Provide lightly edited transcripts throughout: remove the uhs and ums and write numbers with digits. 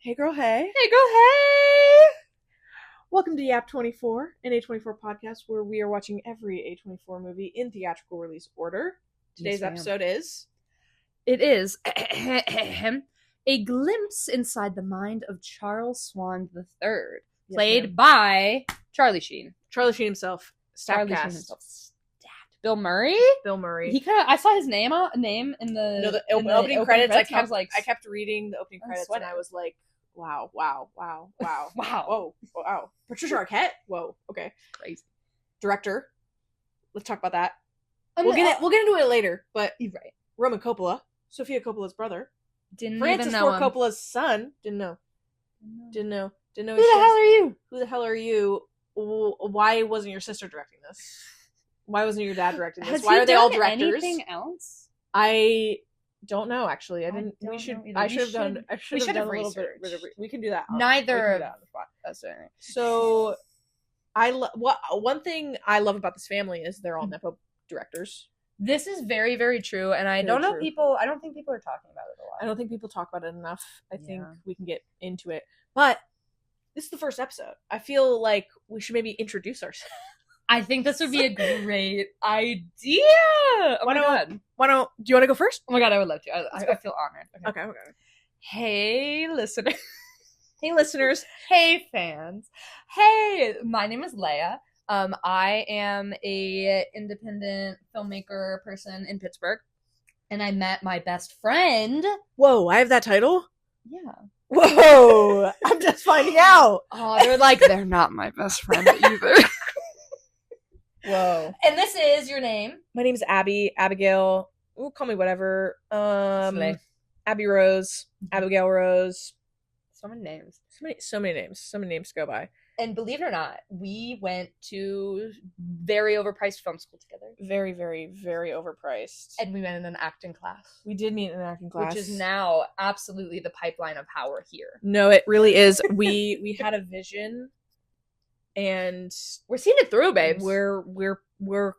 Hey girl, hey. Hey girl, hey! Welcome to yap24, an A24 podcast where we are watching every A24 movie in theatrical release order. Today's episode is... It is a glimpse inside the mind of Charles Swan III, played by Charlie Sheen. Charlie Sheen himself. Charlie Sheen himself. Bill Murray? Bill Murray. He kind of, I saw his name in the, no, the opening credits. I kept reading the opening credits sweating. and I was like, wow, wow. Wow. Whoa. Patricia Arquette? Whoa. Okay. Crazy. Director. Let's talk about that. We'll get into it later, but you're right. Roman Coppola, Sofia Coppola's brother. Didn't Francis even know Ford him. Coppola's son. Didn't know. Who the hell are you? Who the hell are you? Why wasn't your sister directing this? Why wasn't your dad directing this? Why are they all directors? Anything else? I don't know. Actually, I didn't. We should have done a little bit. We can do that. Neither of on the spot. That's all right. So, one thing I love about this family is they're all nepo directors. This is very, very true, and I don't think people are talking about it a lot. I don't think people talk about it enough. I think we can get into it, but this is the first episode. I feel like we should maybe introduce ourselves. I think this would be a great idea. Oh my god! Do you want to go first? Oh my god, I would love to. I feel honored. Okay. Hey, listeners. Hey, listeners. Hey, fans. Hey, my name is Leia. I am a independent filmmaker person in Pittsburgh, and I met my best friend. Whoa, I have that title? Yeah. Whoa, I'm just finding out. Oh, they're not my best friend either. Whoa. And this is your name? My name is Abby, Abigail. Ooh, call me whatever. Abby Rose, Abigail Rose. So many names. So many names to go by. And believe it or not, we went to very overpriced film school together. Very, very, very overpriced. And we met in an acting class. We did meet in an acting class. Which is now absolutely the pipeline of how we're here. No, it really is. We had a vision, and we're seeing it through, babes. We're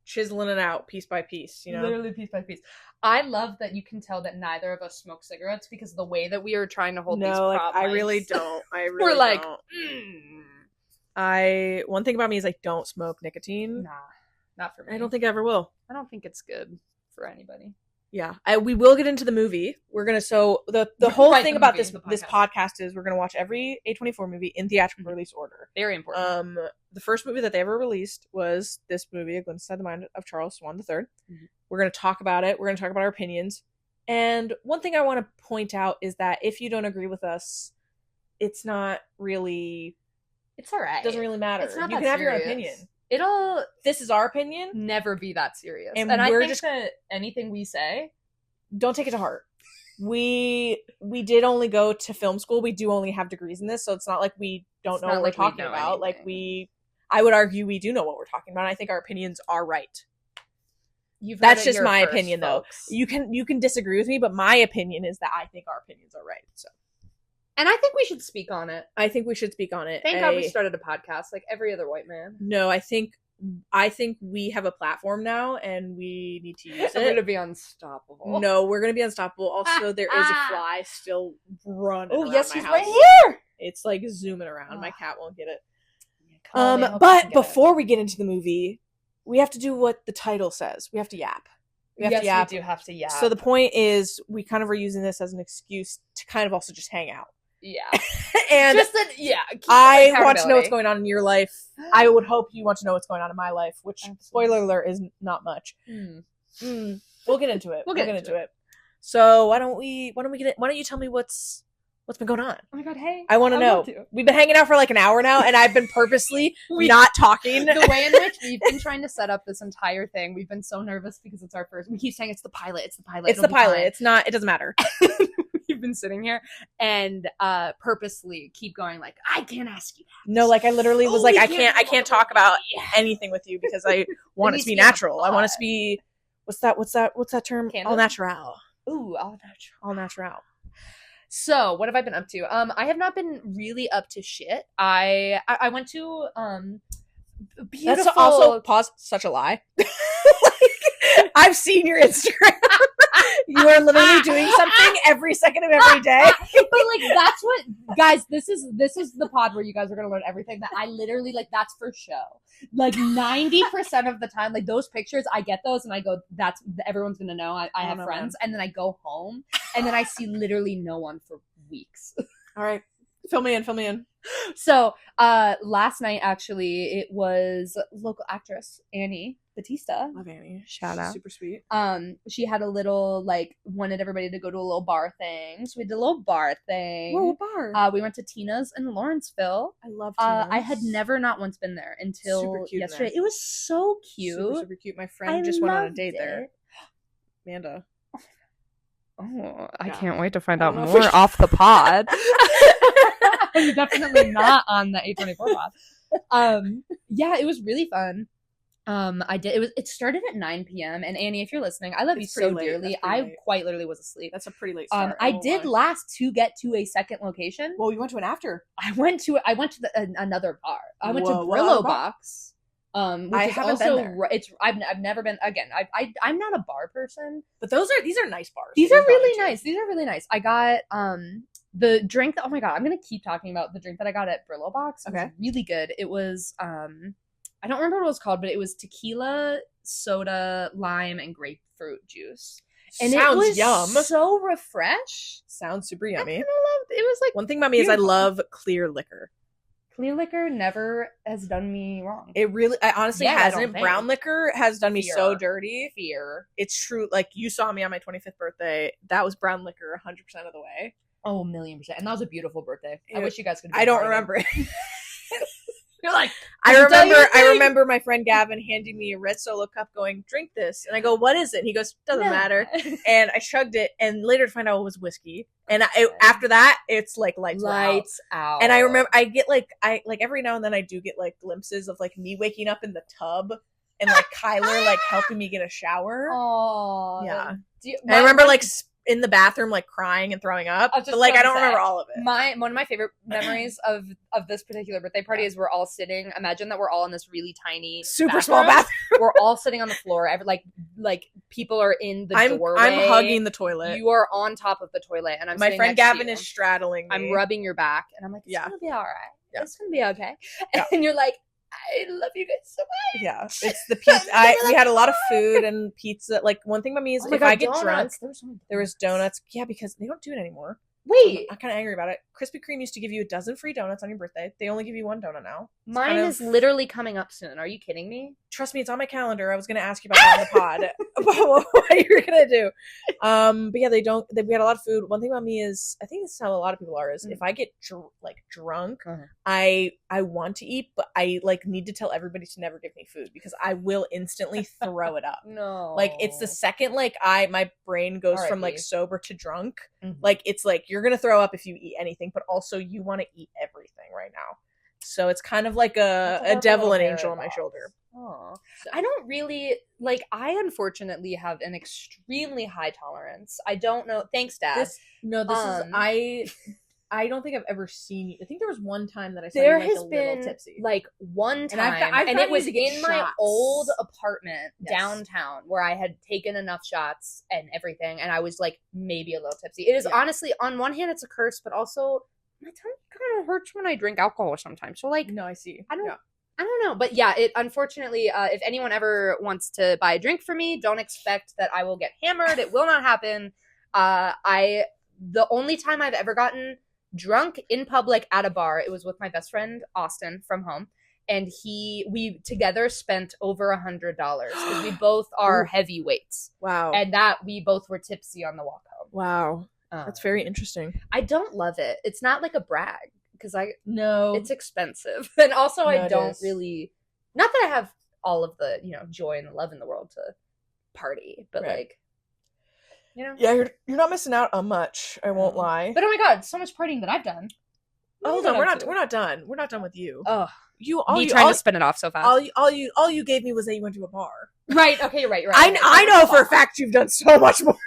chiseling it out piece by piece, you know? Literally piece by piece. I love that you can tell that neither of us smoke cigarettes because of the way that we are trying to hold these prop I really don't. We're like, one thing about me is I don't smoke nicotine. Nah, not for me. I don't think I ever will. I don't think it's good for anybody. Yeah, we will get into the movie. We're gonna the whole thing about this podcast is we're gonna watch every A24 movie in theatrical release order. Very important. The first movie that they ever released was this movie, A Glimpse Inside the Mind of Charles Swan III. Mm-hmm. We're gonna talk about it. We're gonna talk about our opinions. And one thing I want to point out is that if you don't agree with us, it's not really. It's all right. It doesn't really matter. It's not you that can have serious. Your opinion. This is our opinion. Never be that serious. And I think that anything we say, don't take it to heart. We did only go to film school. We do only have degrees in this, so it's not like we don't know what we're talking about. Anything. I would argue we do know what we're talking about. I think our opinions are right. That's just my opinion, folks. Though. You can disagree with me, but my opinion is that I think our opinions are right. So. And I think we should speak on it. Thank God we started a podcast like every other white man. No, I think we have a platform now and we need to use it. We're going to be unstoppable. No, we're going to be unstoppable. Also, there is a fly still running around yes, my he's house. right here! It's like zooming around. My cat won't get it. But before we get into the movie, we have to do what the title says. We have to yap. We do have to yap. So the point is, we kind of are using this as an excuse to kind of also just hang out. Yeah. And I want to know what's going on in your life. I would hope you want to know what's going on in my life, which, spoiler alert, is not much. We'll get into it. We'll get into it. So why don't you tell me what's been going on? Oh my god, hey. I want to know. We've been hanging out for like an hour now, and I've been purposely not talking. The way in which we've been trying to set up this entire thing, we've been so nervous because it's our first. We keep saying it's the pilot. It's the pilot. It's not. It doesn't matter. We've been sitting here and purposely keep going like, I can't ask you that. No, like I literally was like, I can't talk about anything with you because I want it to be natural. I want it to be what's that term? Candid? All natural. Ooh, all natural. So, what have I been up to? I have not been really up to shit. I went to beautiful. That's also such a lie. I've seen your Instagram. You are literally doing something every second of every day. But like, that's what, guys, this is the pod where you guys are going to learn everything that I literally, like, that's for show. Like 90% of the time, like those pictures, I get those and I go, that's, everyone's going to know I have friends. Man. And then I go home and then I see literally no one for weeks. All right. Fill me in. So, last night, actually, it was local actress, Annie Batista. Love Annie. Shout out. Super sweet. She had a little, like, wanted everybody to go to a little bar thing. So we did a little bar thing. Whoa, bar. We went to Tina's in Lawrenceville. I love Tina's. I had never not once been there until yesterday. It was so cute. Super, super cute. My friend just went on a date there. Amanda. Oh, I can't wait to find out more off the pod. You're definitely not on the yap24 pod. Yeah, it was really fun. It started at 9 p.m. and Annie, if you're listening, I love you so dearly. I quite literally was asleep. That's a pretty late start. I did last to get to a second location. Well, you went to an after. I went to another bar. I went to Brillo Box. I haven't been there. I've never been. Again, I'm not a bar person, but these are nice bars. These are really nice. These are really nice. I got the drink that, oh my god, I'm gonna keep talking about the drink that I got at Brillo Box. It was really good. It was I don't remember what it was called, but it was tequila, soda, lime, and grapefruit juice. And sounds it was yum. So refresh. Sounds super yummy. I loved it. Was like one thing about me is I love clear liquor. Clear liquor never has done me wrong. I honestly hasn't. Brown liquor has done me so dirty. Fear. It's true. Like, you saw me on my 25th birthday. That was brown liquor 100% of the way. Oh, 1,000,000%. And that was a beautiful birthday. I wish you guys could. I don't remember it. You're like, I remember my friend Gavin handing me a red Solo cup going, drink this. And I go, what is it? And he goes, doesn't matter. And I chugged it and later to find out it was whiskey. And after that, it's like lights out. And I remember I get like every now and then I do get like glimpses of like me waking up in the tub and like Kyler like helping me get a shower. Oh, yeah. I remember like in the bathroom like crying and throwing up, but like I don't remember all of it. One of my favorite memories of this particular birthday party is we're all sitting. Imagine that we're all in this really tiny, super small bathroom. We're all sitting on the floor. Like people are in the doorway. I'm hugging the toilet. You are on top of the toilet, and my friend Gavin is straddling me. I'm rubbing your back, and I'm like, it's gonna be all right. Yeah. It's gonna be okay. Yeah. And you're like, I love you guys so much. Yeah, it's the pizza. We had a lot of food and pizza. Like, one thing about me is if I get drunk, there was donuts. Yeah, because they don't do it anymore. Wait, I'm kind of angry about it. Krispy Kreme used to give you a dozen free donuts on your birthday. They only give you one donut now. Mine is literally coming up soon. Are you kidding me? Trust me, it's on my calendar. I was going to ask you about that on the pod. About what you're going to do. But yeah, we had a lot of food. One thing about me is, I think this is how a lot of people are, is if I get drunk, I want to eat, but I like need to tell everybody to never give me food because I will instantly throw it up. No. Like, it's the second like my brain goes from like sober to drunk. Mm-hmm. Like, it's like you're going to throw up if you eat anything, but also you want to eat everything right now. So it's kind of like a devil and angel on my shoulder. Oh, so. I don't really I unfortunately have an extremely high tolerance. I don't know. Thanks, Dad. I don't think I've ever seen you. I think there was one time that I saw you like a little tipsy. Like one time, and it was in my old apartment downtown where I had taken enough shots and everything, and I was like maybe a little tipsy. It is honestly, on one hand, it's a curse, but also my tummy kind of hurts when I drink alcohol sometimes. So like, no, I see. I don't know, but yeah, it unfortunately, if anyone ever wants to buy a drink for me, don't expect that I will get hammered. It will not happen. The only time I've ever gotten drunk in public at a bar, it was with my best friend Austin from home, and we together spent over $100 because we both are heavyweights. Wow. And that we both were tipsy on the walk home. Wow. That's very interesting. I don't love it. It's not like a brag because it's expensive, and also I don't really, not that I have all of the joy and love in the world to party, but yeah, you're not missing out on much. I won't lie. But oh my god, so much partying that I've done. Hold on, we're not done. We're not done with you. Oh, trying to spin it off so fast. All you gave me was that you went to a bar. Right. Okay. You're right. I know for a fact you've done so much more.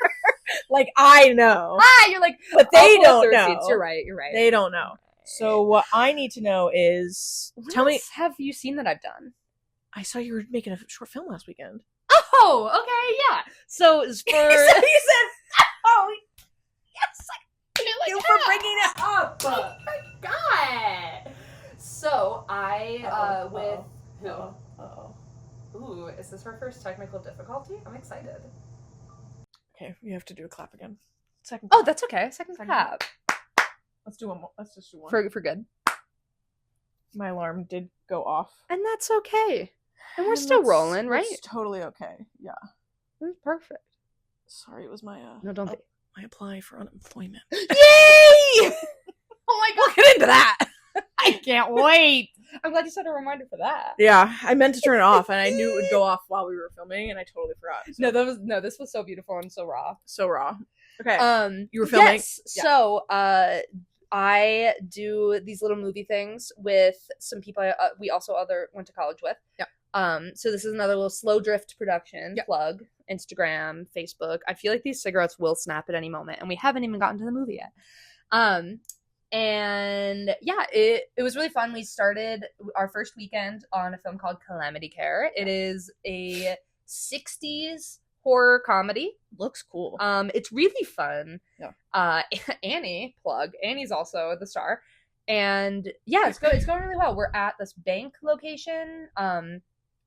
Like, I know. You're like, but they don't know. You're right. They don't know. So what I need to know is, tell me, have you seen that I've done? I saw you were making a short film last weekend. Oh, okay, yeah. So for he said, "Oh, yes, thank you for bringing it up." Oh my god. So I with who? Uh-oh. Ooh, is this our first technical difficulty? I'm excited. Okay, we have to do a clap again. Second. Oh, that's okay. Second clap. Let's do one more. Let's just do one. For good. My alarm did go off. And that's okay. And we're still rolling, right? It's totally okay. Yeah. It's perfect. Sorry, it was my no, don't my apply for unemployment. Yay! Oh my god, we'll get into that. I can't wait. I'm glad you set a reminder for that. Yeah, I meant to turn it off, and I knew it would go off while we were filming, and I totally forgot. So. This was so beautiful and so raw. So raw. Okay. You were filming. Yes. Yeah. So, I do these little movie things with some people we also went to college with. Yeah. So this is another little slow drift production. Yep. Plug Instagram, Facebook. I feel like these cigarettes will snap at any moment, and we haven't even gotten to the movie yet. And yeah, it was really fun. We started our first weekend on a film called Calamity Care. It is a 60s horror comedy. Looks cool. It's really fun. Yeah. Annie's also the star. And yeah, it's going really well. We're at this bank location.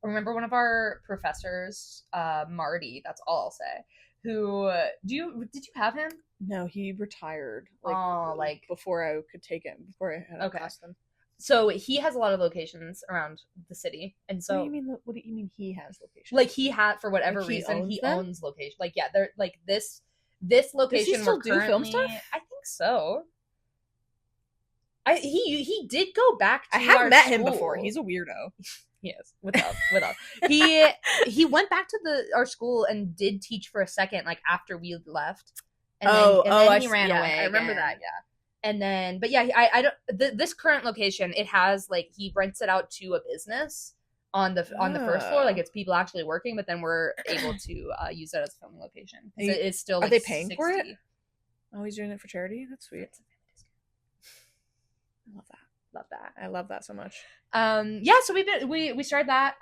Remember one of our professors, Marty, that's all I'll say. Who did you have him? No, he retired. Before I could take him. Before I had to class them. So he has a lot of locations around the city, and so what do you mean he has locations? Like he had, for whatever reason, he owns location. Like yeah, they're like this location. Does he still do film stuff? I think so. He did go back to I have met him school. before. He's a weirdo. He is with us. He went back to our school and did teach for a second, like after we left. And then he ran away. I remember that. Yeah. And then, but yeah, I don't. This current location, it has like he rents it out to a business on the first floor, like it's people actually working. But then we're able to use it as a filming location. It's still. Are like they paying 60. for it? Oh, he's doing it for charity. That's sweet. I love that. I love that so much. Yeah, so we started that.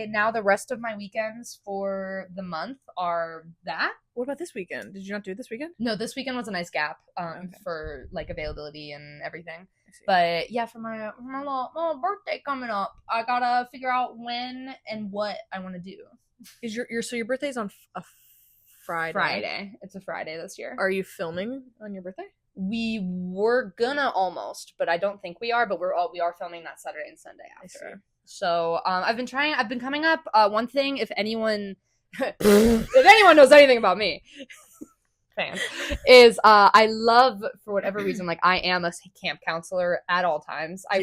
Now the rest of my weekends for the month are that. What about this weekend? Did you not do it this weekend? No, this weekend was a nice gap for like availability and everything. But yeah, for my little birthday coming up, I gotta figure out when and what I want to do. Is your birthday's on a Friday? Friday. It's a Friday this year. Are you filming on your birthday? We were gonna almost, but I don't think we are. But we are filming that Saturday and Sunday after. So I've been coming up. One thing, if anyone knows anything about me, is I love, for whatever reason, like I am a camp counselor at all times. I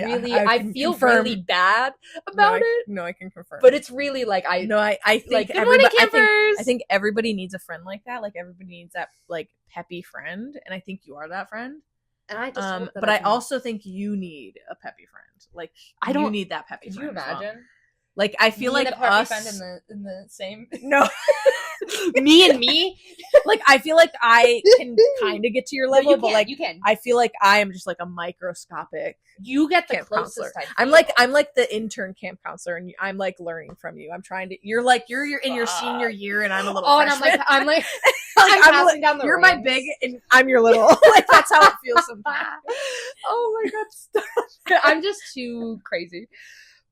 feel really bad about it. No, I can confirm. But it's really like I think like good morning, campers. I think everybody needs a friend like that. Like everybody needs that like peppy friend, and I think you are that friend. And I just but I also think you need a peppy friend. Like you need that peppy friend. Could you imagine? Like I feel like us friend in the same no. me and me, like I feel like I can kind of get to your level, but like you can. I feel like I am just like a microscopic. You get the camp closest counselor. type. I'm like the intern camp counselor, and I'm like learning from you. I'm trying to. You're in your senior year, and I'm a little. freshman. And I'm like I'm passing down the. You're reins. my big, and I'm your little. Like that's how it feels sometimes. Oh my god, stop! I'm just too crazy.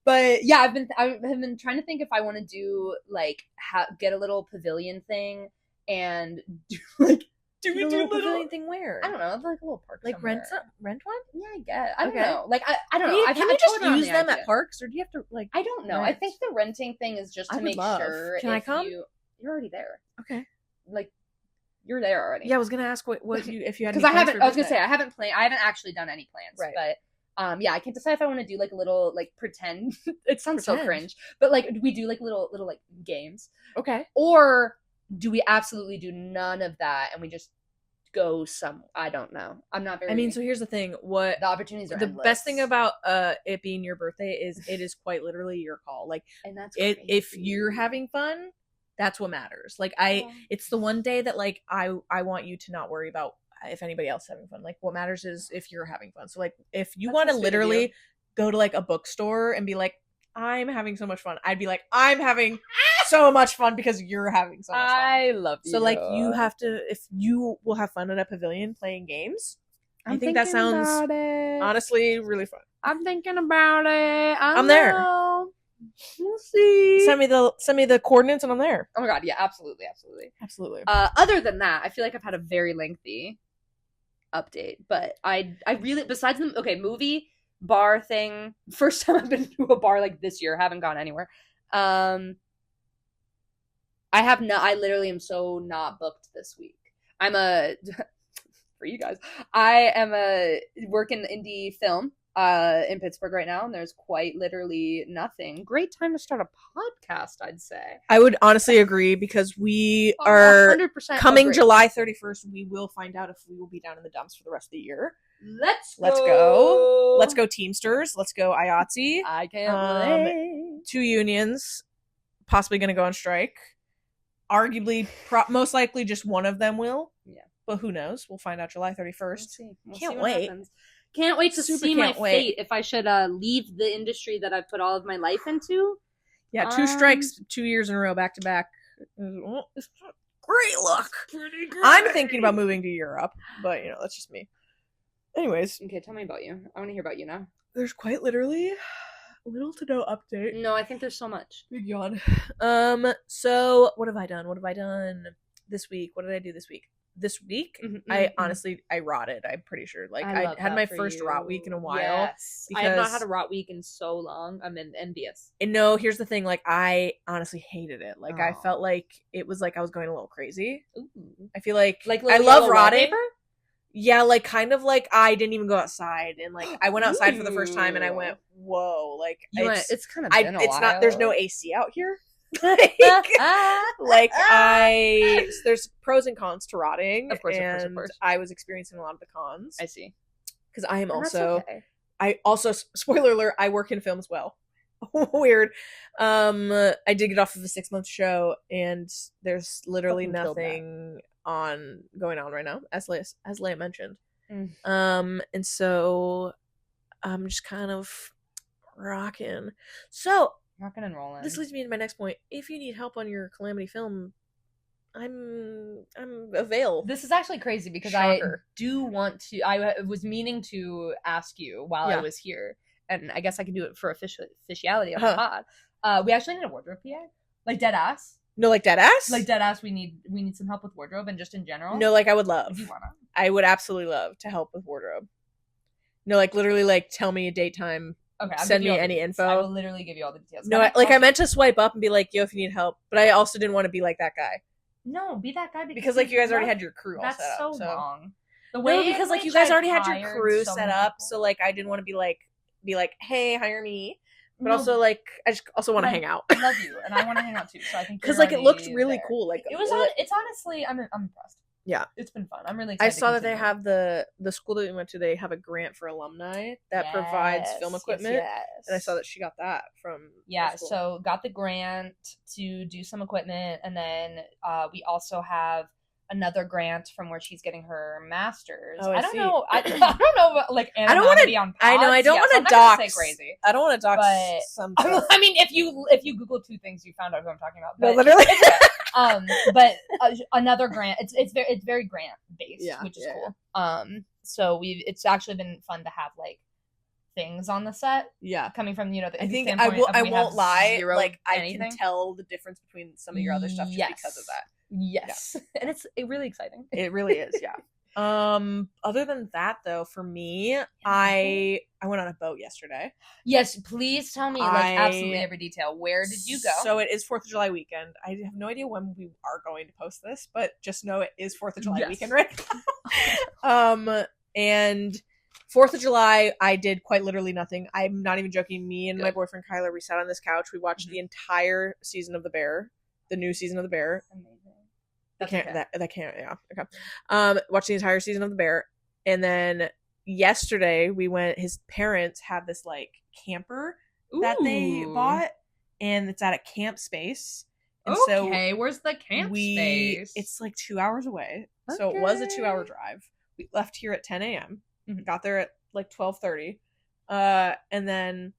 But yeah, I've been trying to think if I want to do like get a little pavilion thing and do like do we do a pavilion thing where? I don't know, like a little park. Like somewhere. rent one? Yeah, I guess. I don't know. Like I don't know. Can you just use them at parks, or do you have to like? I don't know. Rent? I think the renting thing is just to make sure. Can I come? You're already there. Okay. Like you're there already. Yeah, I was gonna ask what you if you had. Because I haven't actually done any plans. Right. But. Yeah, I can't decide if I want to do like a little like pretend. It sounds so cringe, but like we do like little like games. Okay. Or do we absolutely do none of that and we just go I don't know. I'm not very. I mean, so here's the thing. What the opportunities are. The best thing about it being your birthday is it is quite literally your call. Like, and that's if you're having fun, that's what matters. Like it's the one day that like I want you to not worry about if anybody else is having fun. Like what matters is if you're having fun. So like if you want to literally go to like a bookstore and be like, I'm having so much fun. I'd be like, I'm having so much fun because you're having so much fun. I love you. So like you have to, if you will have fun at a pavilion playing games, I think that sounds honestly really fun. I'm thinking about it. I'm there. We'll see. Send me the coordinates and I'm there. Oh my god, yeah, absolutely. Other than that, I feel like I've had a very lengthy update, but I really, besides the movie bar thing, first time I've been to a bar like this year, haven't gone anywhere. I literally am so not booked this week. For you guys, I am working indie film in Pittsburgh right now, and there's quite literally nothing. Great time to start a podcast, I'd say. I would honestly agree, because we are 100% coming July 31st. We will find out if we will be down in the dumps for the rest of the year. Let's go. Let's go Teamsters. Let's go IATSE. I can't wait. 2 unions possibly going to go on strike. Arguably, most likely just one of them will. Yeah. But who knows? We'll find out July 31st. Can't wait. Can't wait to see my fate if I should leave the industry that I've put all of my life into. Yeah, 2 strikes 2 years in a row back to back. Great luck. Pretty great. I'm thinking about moving to Europe, but that's just me. Anyways. Okay, tell me about you. I want to hear about you now. There's quite literally little to no update. No, I think there's so much. Big yawn. So what have I done? This week? What did I do this week? I honestly rotted. I'm pretty sure. Like I had my first rot week in a while. Yes. I have not had a rot week in so long. I'm envious. And no, here's the thing. Like I honestly hated it. Like I felt like it was like I was going a little crazy. Ooh. I feel like I love rotting. Wallpaper? Yeah, like kind of like I didn't even go outside, and like I went outside for the first time, and I went, "Whoa!" Like it's kind of been a while. Not. There's no AC out here. There's pros and cons to rotting. Of course. I was experiencing a lot of the cons. I see. Because I am also, I also, spoiler alert, I work in film as well. Weird. I did get off of a 6-month show, and there's literally nothing going on right now, as Leia mentioned. And so I'm just kind of rocking. So rocking and rolling. This leads me to my next point. If you need help on your Calamity film, I'm avail. This is actually crazy because Shocker. I do want to. I was meaning to ask you while I was here, and I guess I can do it for officiality on the pod. We actually need a wardrobe PA, like dead ass. No, like dead ass. Like dead ass. We need some help with wardrobe and just in general. No, like I would love. If you wanna. I would absolutely love to help with wardrobe. No, like literally, like tell me a date time. Okay, send me any info. I will literally give you all the details. No, I meant to swipe up and be like, yo, if you need help. But I also didn't want to be like that guy. No, be that guy because like you guys already had your crew all set up. That's so wrong. Because like you guys already had your crew set up, so like I didn't want to be like, hey, hire me. But also like I just also want to hang out. I love you, and I want to hang out too. So I think because like it looked really cool. Like it's honestly, I'm impressed. Yeah, it's been fun. I'm really excited. I saw that they have the school that we went to. They have a grant for alumni that provides film equipment, and I saw that she got that from so got the grant to do some equipment, and then we also have another grant from where she's getting her master's. I don't know. I don't know. Like I don't want to. I know. I don't want to dox. Crazy. I don't want to dox. But I mean, if you Google 2 things, you found out who I'm talking about. But, no, literally. But another grant. It's very grant based, which is cool. So it's actually been fun to have like things on the set. Yeah, coming from I think I won't lie. Like I can tell the difference between some of your other stuff just because of that. Yes. Yeah. And it's really exciting. It really is, yeah. Other than that though, for me, I went on a boat yesterday. Yes, please tell me like absolutely every detail. Where did you go? So it is 4th of July weekend. I have no idea when we are going to post this, but just know it is 4th of July weekend right now. And 4th of July, I did quite literally nothing. I'm not even joking. Me and my boyfriend Kyler, we sat on this couch. We watched the entire season of The Bear, the new season of The Bear. Amazing. Watched the entire season of The Bear, and then yesterday we went. His parents had this like camper that they bought, and it's at a camp space. And so where's the camp space? It's like 2 hours away, so it was a 2-hour drive. We left here at 10 a.m. Got there at like 12:30, and then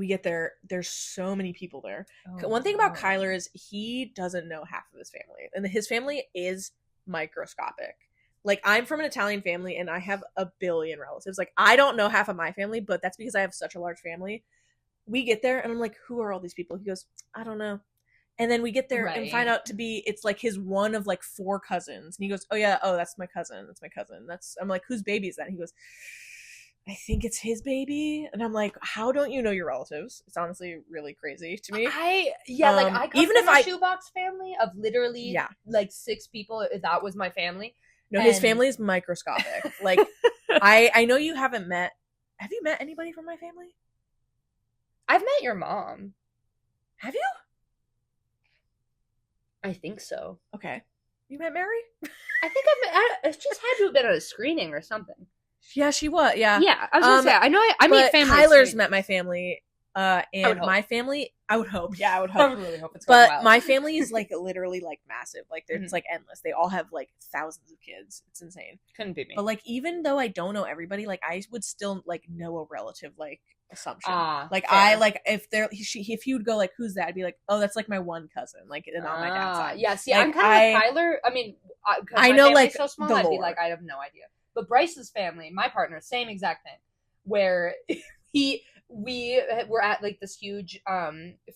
we get there. There's so many people there. One thing about Kyler is he doesn't know half of his family. And his family is microscopic. Like, I'm from an Italian family, and I have a billion relatives. Like, I don't know half of my family, but that's because I have such a large family. We get there, and I'm like, who are all these people? He goes, I don't know. And then we get there and find out to be, it's like his one of like 4 cousins. And he goes, oh yeah, that's my cousin. That's my cousin. I'm like, whose baby is that? And he goes, I think it's his baby. And I'm like, how don't you know your relatives? It's honestly really crazy to me. I come from a shoebox family of literally like 6 people. That was my family. No, his family is microscopic. Like, I know you haven't met. Have you met anybody from my family? I've met your mom. Have you? I think so. Okay. You met Mary? I think I've just had to have been at a screening or something. Yeah, she was. Yeah. Yeah, I was gonna say, I know I meet family. Tyler's met my family. And my family, I would hope. Yeah, I would hope. I would really hope it's going well. My family is like literally like massive. Like it's like endless. They all have like thousands of kids. It's insane. Couldn't be me. But like, even though I don't know everybody, like I would still like know a relative like assumption. Like fair. I like if he would go like, who's that? I'd be like, oh, that's like my one cousin. Like on my dad's side. Yeah. See, like, I'm kind of like Tyler. I mean, I know like so small. I'd be like, I have no idea. But Bryce's family, my partner, same exact thing, where we were at like this huge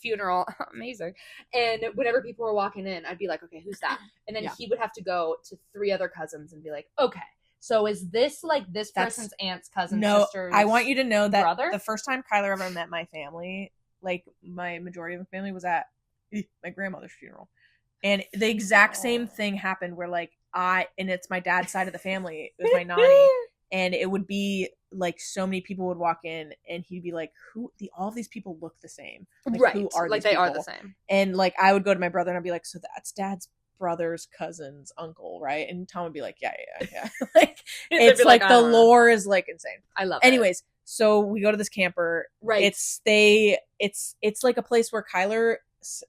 funeral, amazing, and whenever people were walking in, I'd be like, okay, who's that? And then he would have to go to 3 other cousins and be like, okay, so is this like this person's aunt's cousin? No, sister's I want you to know that brother? The first time Kyler ever met my family, like my majority of the family, was at my grandmother's funeral, and the exact same thing happened where like and it's my dad's side of the family, it was my nanny. And it would be like so many people would walk in, and he'd be like, all these people look the same. Like, right. Who are like these they people? Are the same. And like I would go to my brother and I'd be like, so that's dad's brother's cousin's uncle, right? And Tom would be like, yeah. Like it's like the lore is like insane. I love it. Anyways, so we go to this camper. Right. It's like a place where Kyler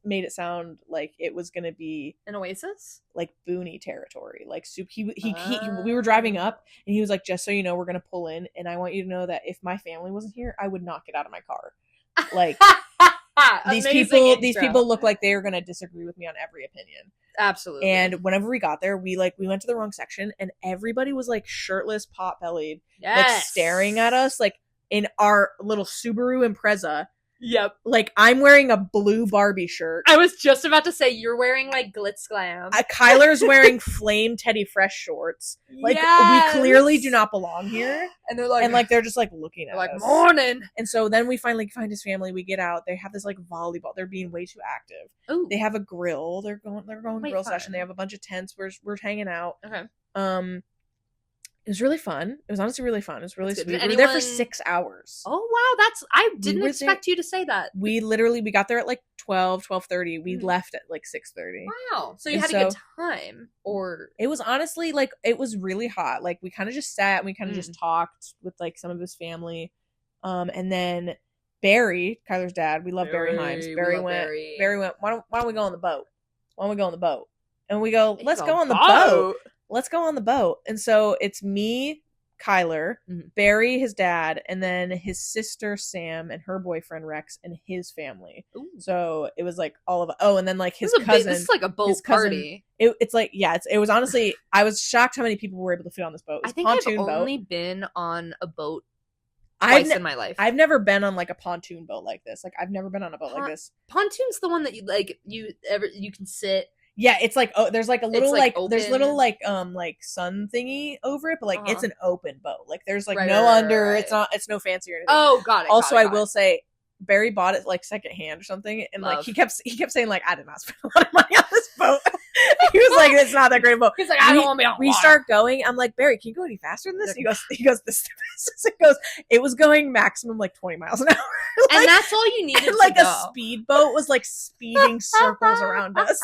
made it sound like it was gonna be an oasis, like boony territory, like soup. We were driving up, and he was like, "Just so you know, we're gonna pull in, and I want you to know that if my family wasn't here, I would not get out of my car." Like these people look like they are gonna disagree with me on every opinion. Absolutely. And whenever we got there, we went to the wrong section, and everybody was like shirtless, pot bellied, like staring at us, like in our little Subaru Impreza. Yep. Like, I'm wearing a blue Barbie shirt. I was just about to say, you're wearing, like, glitz glam. Kyler's wearing flame Teddy Fresh shorts. Like, we clearly do not belong here. And they're like... they're just, like, looking at us. Like, morning! And so then we finally find his family. We get out. They have this, like, volleyball. They're being way too active. Ooh. They have a grill. They're going grill session. They have a bunch of tents. We're hanging out. Okay. It was really fun. It was honestly really fun. It was really sweet. We were there for 6 hours. Oh, wow. I didn't expect you to say that. We got there at like 12:30. We left at like 6:30. Wow. So you had a good time? Or it was honestly like, it was really hot. Like we kind of just sat and we kind of just talked with like some of his family. And then Barry, Kyler's dad, we love Barry Himes. Barry went, why don't we go on the boat? Why don't we go on the boat? And we go, let's go on the boat. Let's go on the boat. And so it's me, Kyler, Barry, his dad, and then his sister Sam and her boyfriend Rex and his family. Ooh. So it was like all of and then like his cousin. This is like a boat party. It's like it was honestly, I was shocked how many people were able to fit on this boat. I think I've only been on a boat twice in my life. I've never been on like a pontoon boat like this. Like I've never been on a boat like this. Pontoon's the one that you can sit. Yeah, it's like there's like a little like there's little like sun thingy over it, but like it's an open boat. Like there's like no under. Right. It's no fancy or anything. Oh, got it. Also, I will say Barry bought it like secondhand or something, and like he kept saying like, I did not spend a lot of money on this boat. He was like, it's not that great a boat. He's like, I don't want to be on water. We start going. I'm like, Barry, can you go any faster than this? He goes, this is the fastest it goes. It was going maximum like 20 miles an hour. Like, and that's all you needed to like go. A speedboat was like speeding circles around us.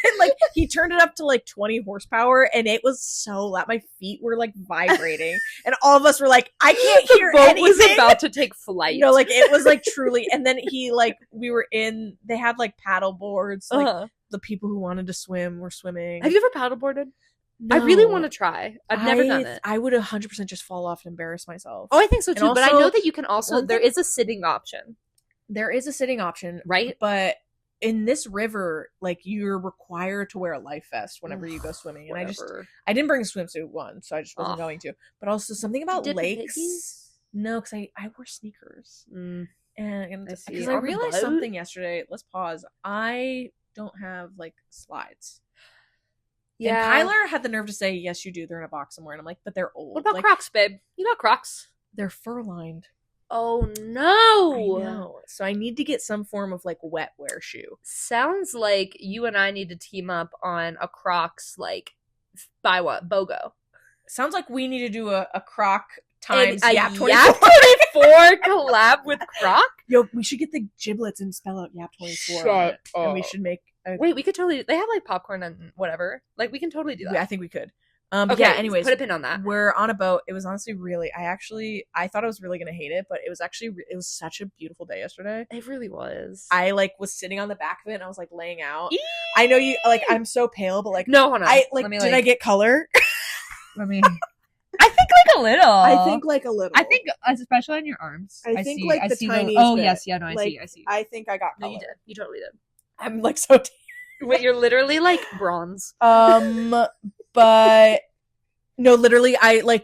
And like he turned it up to like 20 horsepower, and it was so loud. My feet were like vibrating, and all of us were like, I can't hear anything. The boat was about to take flight. No, like it was like truly. And then they had like paddle boards, like the people who wanted to swim were swimming. Have you ever paddleboarded? No. I really want to try. I've never done it. I would 100% just fall off and embarrass myself. Oh, I think so too. But I know that you can also there is a sitting option. There is a sitting option, right? But in this river, like, you're required to wear a life vest whenever you go swimming. And I didn't bring a swimsuit once, so I just wasn't going to. But also something about lakes. No, because I wore sneakers. And because I realized something yesterday. Let's pause. I don't have like slides. Yeah. And Kyler had the nerve to say, yes, you do. They're in a box somewhere. And I'm like, but they're old. What about Crocs, babe? You got Crocs. They're fur lined. Oh no! I know. So I need to get some form of like wet wear shoe. Sounds like you and I need to team up on a Crocs, like, buy what? BOGO. Sounds like we need to do a Croc times yap24 yap24 collab with Croc. Yo, we should get the giblets and spell out yap24 and we should make wait, we could totally, they have like popcorn and whatever, like we can totally do that. I think we could. Okay, yeah, anyways, put a pin on that. We're on a boat. It was honestly really, I thought I was really gonna hate it, but it was such a beautiful day yesterday. It really was. I like was sitting on the back of it and I was like laying out. I know you like, I'm so pale, but like, no, hold on. Did I get color? Let me. I think like a little. I think especially on your arms. I think like the tiniest. Oh yes, yeah, no, I see. I think I got color. No, you did. You totally did. I'm like so. Wait, you're literally like bronze. But no, literally,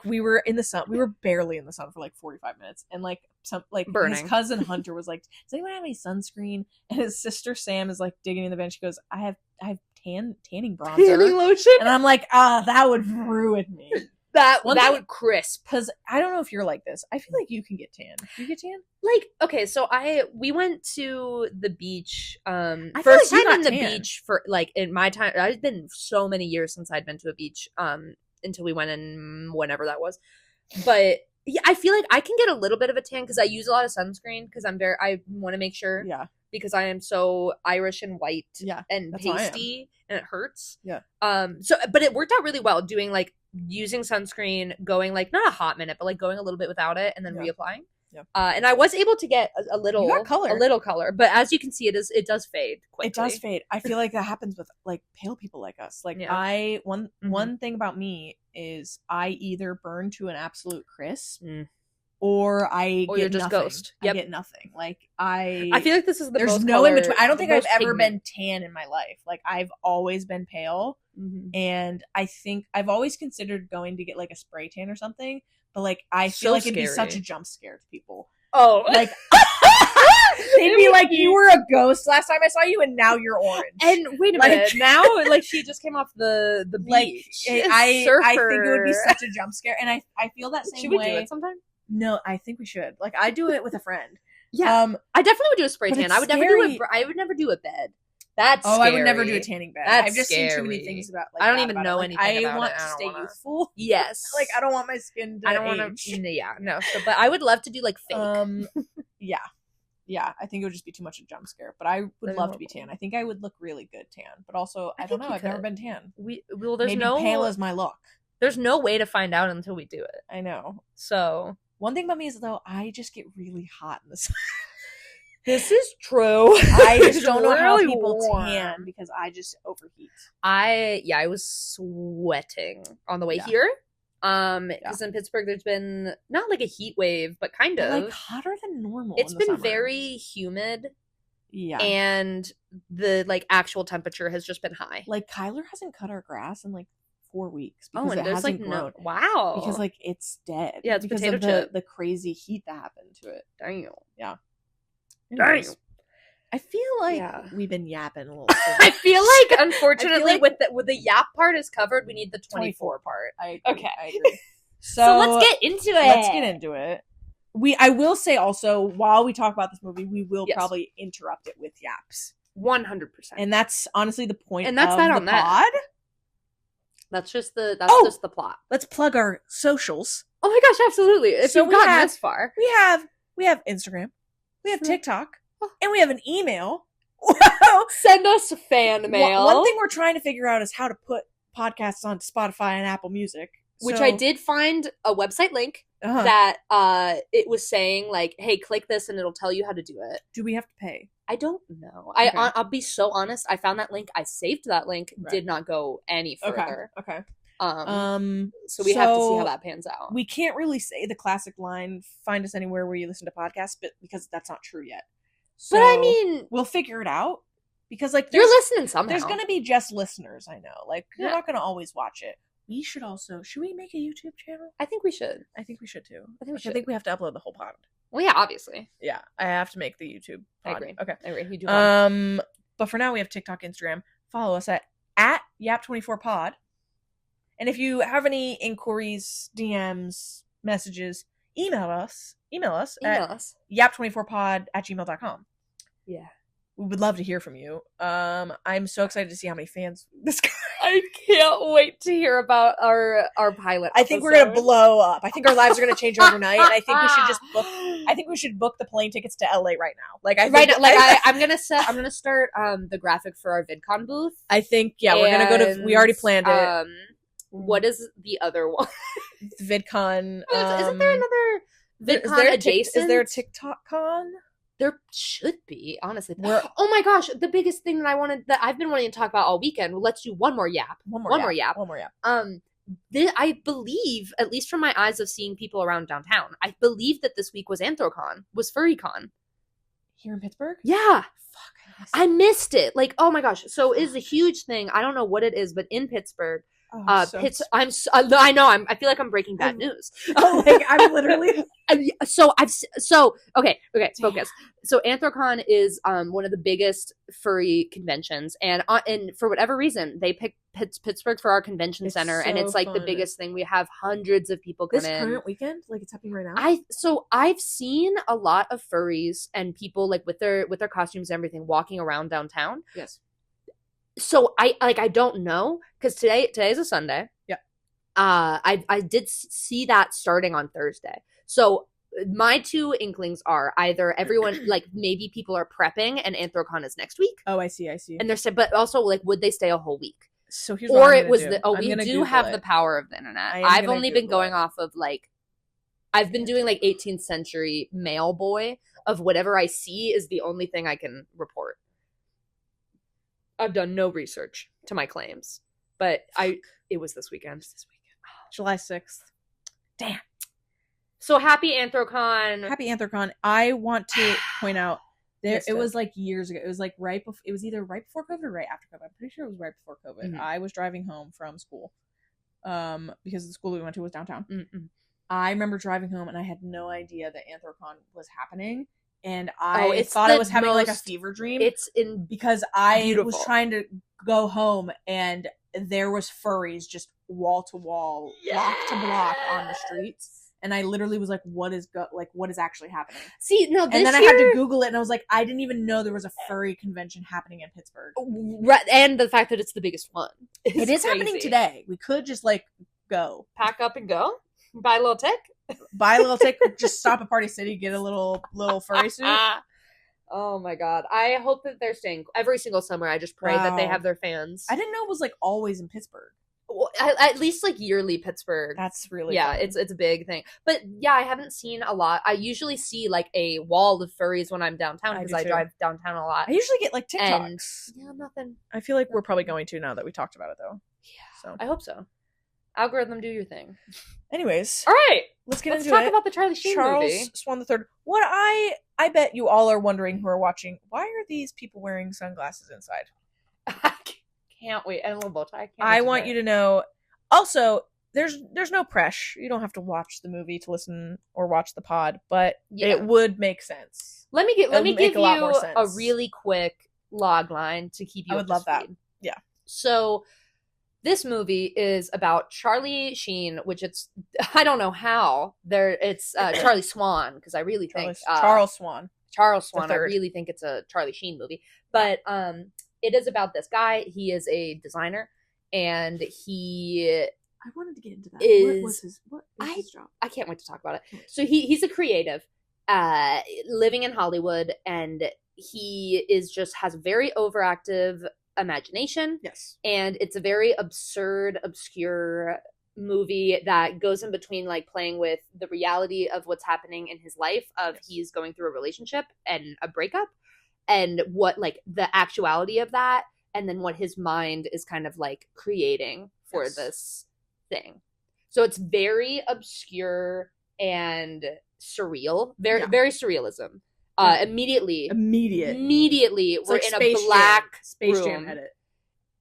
we were in the sun. We were barely in the sun for like 45 minutes, and like some like burning. His cousin Hunter was like, "Does anyone have any sunscreen?" And his sister Sam is like digging in the bench. She goes, "I have tanning bronzer, tanning lotion," and I'm like, that would ruin me. That would crisp. Because I don't know if you're like this. I feel like you can get tan. Do you get tan? Like, okay, so we went to the beach. First time in the beach for like in my time. It's been so many years since I'd been to a beach. Until we went in whenever that was. But yeah, I feel like I can get a little bit of a tan because I use a lot of sunscreen because I want to make sure. Yeah. Because I am so Irish and white. Yeah. And pasty and it hurts. Yeah. But it worked out really well doing like using sunscreen, going like not a hot minute, but like going a little bit without it and then reapplying. Yeah. And I was able to get a little color, but as you can see, it does fade quickly. It does fade. I feel like that happens with like pale people like us. Like one thing about me is I either burn to an absolute crisp or I get you're just nothing. Ghost. Yep. I get nothing. Like I feel like this is the there's most no color, in between. I don't think I've ever pigment. been tan in my life. Like I've always been pale, and I think I've always considered going to get like a spray tan or something. But like I feel like it'd be such a jump scare to people. Oh, like they'd be like, "You were a ghost last time I saw you, and now you're orange." And wait a minute, now like she just came off the beach. I think it would be such a jump scare, and I feel that same way. Should we do it sometime? No, I think we should. Like I do it with a friend. Yeah, I definitely would do a spray tan. I would never do a bed. That's scary. I would never do a tanning bed. I've just seen too many things about. Like, I don't even know anything about it. I want to stay youthful. Yes, like I don't want my skin to. I don't want to. Yeah, no. So, but I would love to do like fake. Yeah. I think it would just be too much a jump scare. But I would love to be tan. I think I would look really good tan. But also, I don't know. I've never been tan. There's maybe pale is my look. There's no way to find out until we do it. I know. So one thing about me is though I just get really hot in the sun. This is true. I just don't know how people tan because I just overheat. I was sweating on the way here. Because in Pittsburgh there's been not like a heat wave, but kind of like hotter than normal. It's been very humid. Yeah. And the like actual temperature has just been high. Like Kyler hasn't cut our grass in like 4 weeks. Oh, and there's like grown. No because like it's dead. Yeah, it's because potato of chip. The crazy heat that happened to it. Damn. Yeah. Damn. I feel like we've been yapping a little bit. I feel like unfortunately with the yap part is covered, we need the 24 part. I agree. Okay. I agree. So let's get into it. I will say also, while we talk about this movie, we will probably interrupt it with yaps. 100%. And that's honestly the point and that's of that the on pod. That. That's just the plot. Let's plug our socials. Oh my gosh, absolutely. If you've gotten this far. We have Instagram. We have TikTok. And we have an email. Send us fan mail. One thing we're trying to figure out is how to put podcasts on Spotify and Apple Music. Which I did find a website link that it was saying like, hey, click this and it'll tell you how to do it. Do we have to pay? I don't know. Okay. I'll be so honest. I found that link. I saved that link. Right. Did not go any further. Okay. So we have to see how that pans out. We can't really say the classic line, find us anywhere where you listen to podcasts, but because that's not true yet. So but I mean, we'll figure it out. Because, like, you're listening somehow. There's going to be just listeners, I know. Like, you're not going to always watch it. We should also... Should we make a YouTube channel? I think we should. I think we should, too. I think we have to upload the whole pod. Well, yeah, obviously. Yeah, I have to make the YouTube pod. I agree. Okay. I agree. You do but for now, we have TikTok, Instagram. Follow us at yap24pod. And if you have any inquiries, DMs, messages, email us at yap24pod@gmail.com. Yeah. We would love to hear from you. I'm so excited to see how many fans this guy. I can't wait to hear about our pilot. I think we're gonna blow up. I think our lives are gonna change overnight, and I think we should just book. I think we should book the plane tickets to LA right now. Like I'm gonna start the graphic for our VidCon booth. I think we're gonna go to. We already planned it. What is the other one? VidCon. Isn't there another VidCon adjacent? Is there a TikTok con? There should be, honestly. Oh my gosh, the biggest thing that I've been wanting to talk about all weekend. Let's do one more yap. One more yap. I believe, at least from my eyes of seeing people around downtown, I believe that this week was AnthroCon, was FurryCon. Here in Pittsburgh? Yeah. Fuck, I missed it. Like, oh my gosh. So it is a huge thing. I don't know what it is, but in Pittsburgh, I know. I feel like I'm breaking bad news. Like I'm literally. Okay, focus. So AnthroCon is one of the biggest furry conventions, and for whatever reason they picked Pittsburgh for our convention center, and it's like fun. The biggest thing. We have hundreds of people come in. This current weekend, like it's happening right now. I've seen a lot of furries and people like with their costumes and everything walking around downtown. Yes. So I don't know because today's a Sunday. Yeah. I did see that starting on Thursday. So my two inklings are either everyone like maybe people are prepping and AnthroCon is next week. Oh, I see. And they're saying, but also like would they stay a whole week? So here's what I'm we do do have the power of the internet. I've only been going off of like I've been doing like 18th century mail boy of whatever I see is the only thing I can report. I've done no research to my claims, but it was this weekend. July 6th. Damn. So happy AnthroCon. I want to point out it was like years ago. It was like it was either right before COVID or right after COVID. I'm pretty sure it was right before COVID. Mm-hmm. I was driving home from school. Because the school we went to was downtown. Mm-mm. I remember driving home and I had no idea that AnthroCon was happening. And I thought I was having like a fever dream. Because I was trying to go home and there was furries just wall to wall, block to block on the streets. And I literally was like, what is actually happening? See, no, and then I had to Google it and I was like, I didn't even know there was a furry convention happening in Pittsburgh. Right, and the fact that it's the biggest one. It is happening today. We could just like go. Pack up and go? Buy a little tick? Just stop at Party City, get a little furry suit. Oh my god. I hope that they're staying every single summer. I just pray that they have their fans. I didn't know it was like always in Pittsburgh. Well, at least like yearly Pittsburgh. That's really fun. It's a big thing. But yeah, I haven't seen a lot. I usually see like a wall of furries when I'm downtown because I drive downtown a lot. I usually get like TikToks. Yeah, nothing. I feel like we're probably going to now that we talked about it though. Yeah, so I hope so. Algorithm, do your thing. Anyways, all right, let's talk about the Charlie Sheen movie. Swan III. What I bet you all are wondering who are watching. Why are these people wearing sunglasses inside? I can't wait. And a little bow tie. I want you to know. Also, there's no pressure. You don't have to watch the movie to listen or watch the pod, but it would make sense. Let me give you a really quick log line to keep you. I would love that. Yeah. So this movie is about Charlie Sheen, which I don't know how it's Charlie Swan because I really think Charles Swan. I really think it's a Charlie Sheen movie, but it is about this guy. He is a designer. And I wanted to get into that. What is his job? I can't wait to talk about it. So he's a creative, living in Hollywood, and he has a very overactive imagination. Yes. And it's a very absurd, obscure movie that goes in between like playing with the reality of what's happening in his life he's going through a relationship and a breakup and what like the actuality of that. And then what his mind is kind of like creating for this thing. So it's very obscure and surreal, very surrealism. Immediately, it's we're like in Space a black Space room. Jam edit.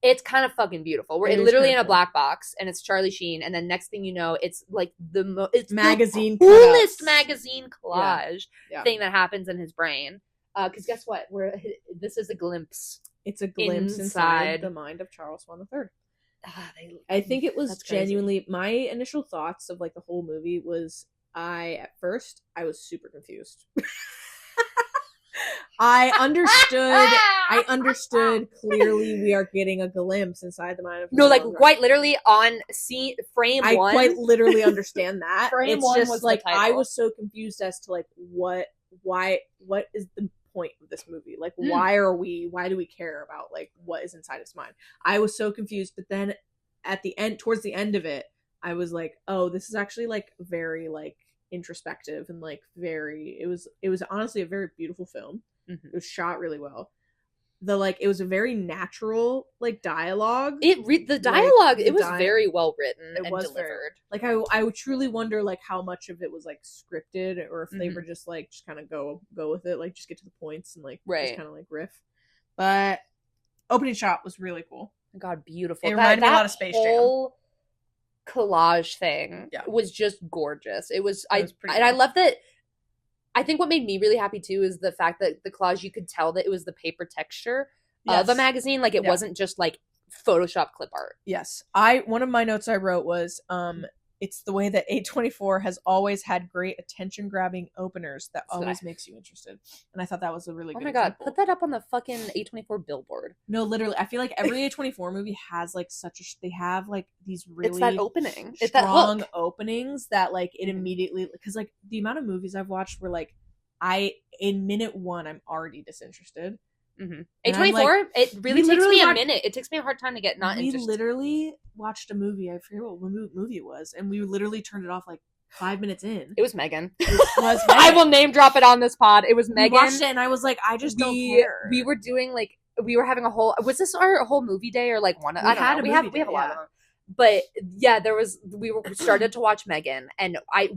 It's kind of fucking beautiful. We're literally in a black box, and it's Charlie Sheen, and then next thing you know, it's like it's magazine the coolest magazine collage thing that happens in his brain. Because guess what? This is a glimpse. It's a glimpse inside the mind of Charles Swan III. I think it was genuinely my initial thoughts of like the whole movie was at first I was super confused. I understood clearly we are getting a glimpse inside the mind of quite literally on frame one. I quite literally understand that. Frame it's one just was like the title. I was so confused as to like what is the point of this movie? Like why do we care about like what is inside his mind? I was so confused, but then towards the end of it, I was like, oh, this is actually like very like introspective and like very it was honestly a very beautiful film. It was shot really well. It was a very natural like dialogue. The dialogue it was very well written and delivered. I would truly wonder like how much of it was like scripted or if they were just kind of go with it, like just get to the points and like just kind of like riff. But opening shot was really cool. God, beautiful. It reminded me a lot of Space Jam. Collage thing was just gorgeous. I love that. I think what made me really happy too is the fact that the collage, you could tell that it was the paper texture of a magazine. Like it wasn't just like Photoshop clip art. Yes. One of my notes I wrote was it's the way that yap24 has always had great attention grabbing openers that always makes you interested. And I thought that was a really good example. God, put that up on the fucking yap24 billboard. No, literally. I feel like every yap24 movie has like they have like these really it's that opening. It's strong openings that like it immediately, because like the amount of movies I've watched were like in minute one I'm already disinterested. yap24, like, it really takes me a minute. It takes me a hard time to get not interested. We literally watched a movie. I forget what movie it was, and we literally turned it off like 5 minutes in. It was Megan. I will name drop it on this pod. It was Megan. We watched it, and I was like, I just don't care. We were doing like we were having a whole. Was this our whole movie day or like one? I don't know. We have a lot of them. But yeah, we started to watch Megan, and I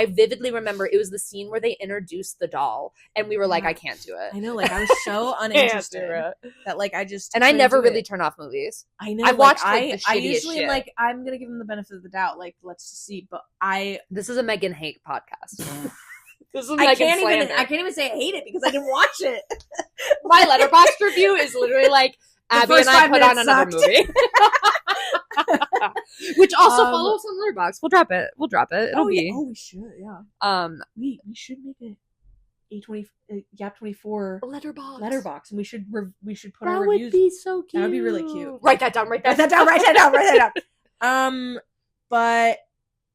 vividly remember it was the scene where they introduced the doll, and we were like, I can't do it. I know, like I was so uninterested that like I just I never really turn off movies. I know. I've watched like, the shittiest I usually shit. Like I'm gonna give them the benefit of the doubt. Like let's just see. But this is a Megan hate podcast. This is I can't even say I hate it because I didn't watch it. My Letterboxd review is literally like Abby and I put on another movie. Which also follow us on Letterboxd. We'll drop it. We should, yeah. We should make a yap24 letterbox, and we should put our reviews. That would be so cute. That would be really cute. Write that down. Write that down. But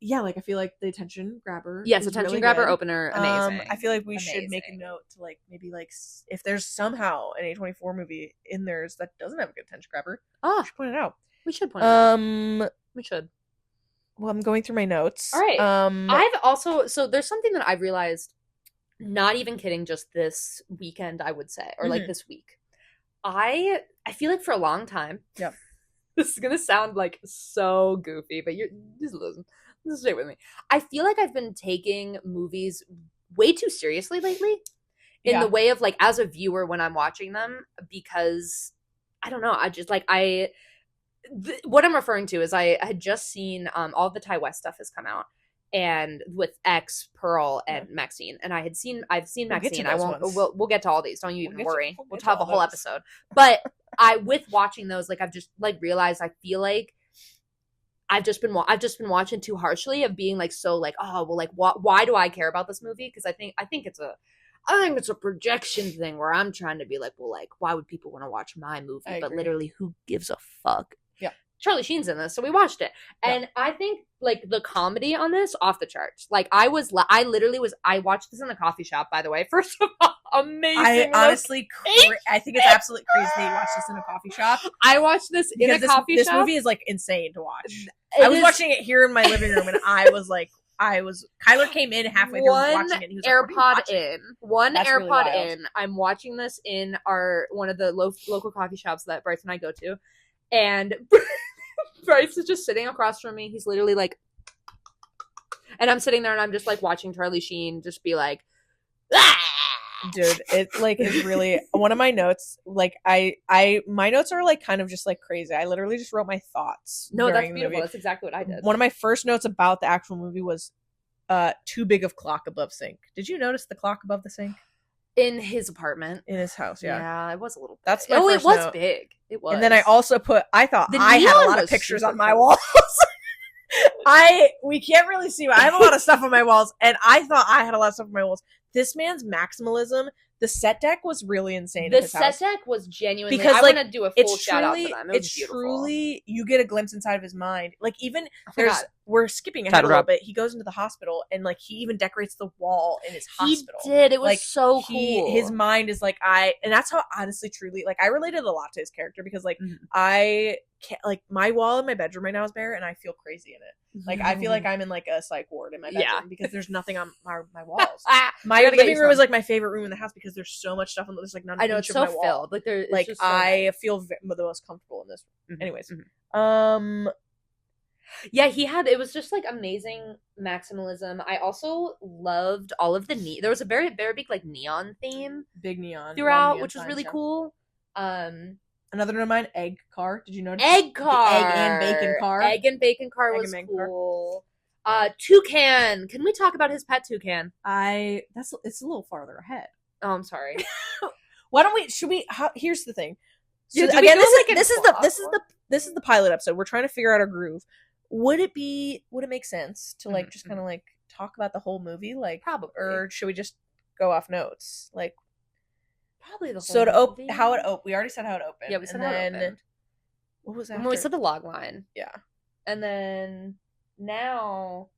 yeah, like I feel like the attention grabber. Yes, attention really grabber good. Opener, amazing. I feel like we should make a note to like maybe like if there's somehow an yap24 movie in theirs that doesn't have a good attention grabber, we should point it out. We should point it out. We should. Well, I'm going through my notes. All right. I've also there's something that I've realized, not even kidding, just this weekend I would say, or like this week. I feel like for a long time. Yeah. This is gonna sound like so goofy, but you're just listen. Just stay with me. I feel like I've been taking movies way too seriously lately in the way of like as a viewer when I'm watching them, because I don't know. I just like what I'm referring to is I had just seen all the Ty West stuff has come out, and with X, Pearl, and Maxine, and I've seen Maxine. We'll get to all these. Don't you even worry. We'll have a whole episode. But with watching those, like I've just like realized I feel like I've just been watching too harshly of being like so like, oh well, like why do I care about this movie? Because I think it's a projection thing where I'm trying to be like, well, like why would people want to watch my movie? But literally, who gives a fuck? Yeah, Charlie Sheen's in this, so we watched it, and I think like the comedy on this off the charts. Like I watched this in the coffee shop. By the way, first of all, amazing. I think it's absolutely crazy that you watched this in a coffee shop. I watched this in a coffee shop. This movie is like insane to watch. I was watching it here in my living room, and Kyler came in halfway through watching it. And he was One AirPod really in. I'm watching this in one of the local coffee shops that Bryce and I go to, and Bryce is just sitting across from me. He's literally like, and I'm sitting there and I'm just like watching Charlie Sheen just be like, ah! Dude, it like is really one of my notes. Like my notes are like kind of just like crazy. I literally just wrote my thoughts. No, that's beautiful. That's exactly what I did. One of my first notes about the actual movie was too big of clock above sink. Did you notice the clock above the sink? In his apartment. In his house, yeah. Yeah, it was a little big. That's my first it was note. big. It was. And then I also I thought I had a lot of pictures on my walls. We can't really see, but I have a lot of stuff on my walls, and I thought I had a lot of stuff on my walls. This man's maximalism. The set deck was really insane. The set deck was genuinely, because I like, want to do a full shout out to them. It's truly, you get a glimpse inside of his mind. Like even we're skipping ahead a little bit. He goes into the hospital and like he even decorates the wall in his hospital. He did. It was like, so cool. His mind is like and that's how honestly, truly, like I related a lot to his character because like I can't, like my wall in my bedroom right now is bare and I feel crazy in it. Like I feel like I'm in like a psych ward in my bedroom because there's nothing on my walls. My living room is like my favorite room in the house because there's so much stuff on there's like none. I know it's so filled. Like there's like just so I feel the most comfortable in this. Anyways, yeah, it was just like amazing maximalism. I also loved all of the there was a very very big like neon theme, big neon throughout, which was really cool. Another note of mine, egg car. Did you notice? Egg car. The egg and bacon car. Egg and bacon car was cool. Toucan. Can we talk about his pet toucan? It's a little farther ahead. Oh, I'm sorry. Why don't we? Should we? Here's the thing. So yeah, again, this is the pilot episode. We're trying to figure out our groove. Would it make sense to like just kind of like talk about the whole movie, like probably, or should we just go off notes, like? Probably the whole so to movie. How it opened. We already said how it opened. Yeah, we said how it opened. What was that? We said the log line. Yeah. And then now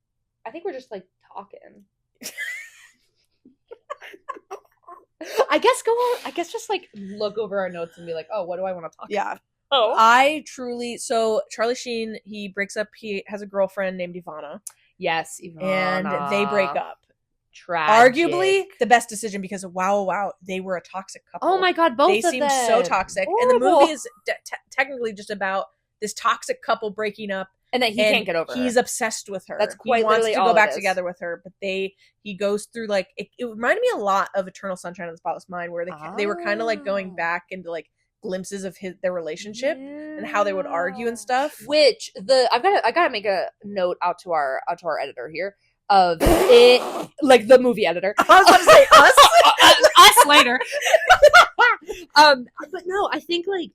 I think we're just like talking. I guess just like look over our notes and be like, oh, what do I want to talk about? Oh. So Charlie Sheen, he breaks up, he has a girlfriend named Ivana. Yes, Ivana. And they break up. Tragic. Arguably the best decision because wow, they were a toxic couple. Oh my god, both of them. They seemed so toxic. Horrible. And the movie is technically just about this toxic couple breaking up. And that he can't get over. He's obsessed with her. That's quite he wants to all go back together with her, but he goes through like it reminded me a lot of Eternal Sunshine of the Spotless Mind, where they were kind of like going back into like glimpses of their relationship and how they would argue and stuff. Which I gotta make a note out to our editor here of it, like the movie editor. I was going to say us, us later. But no, I think like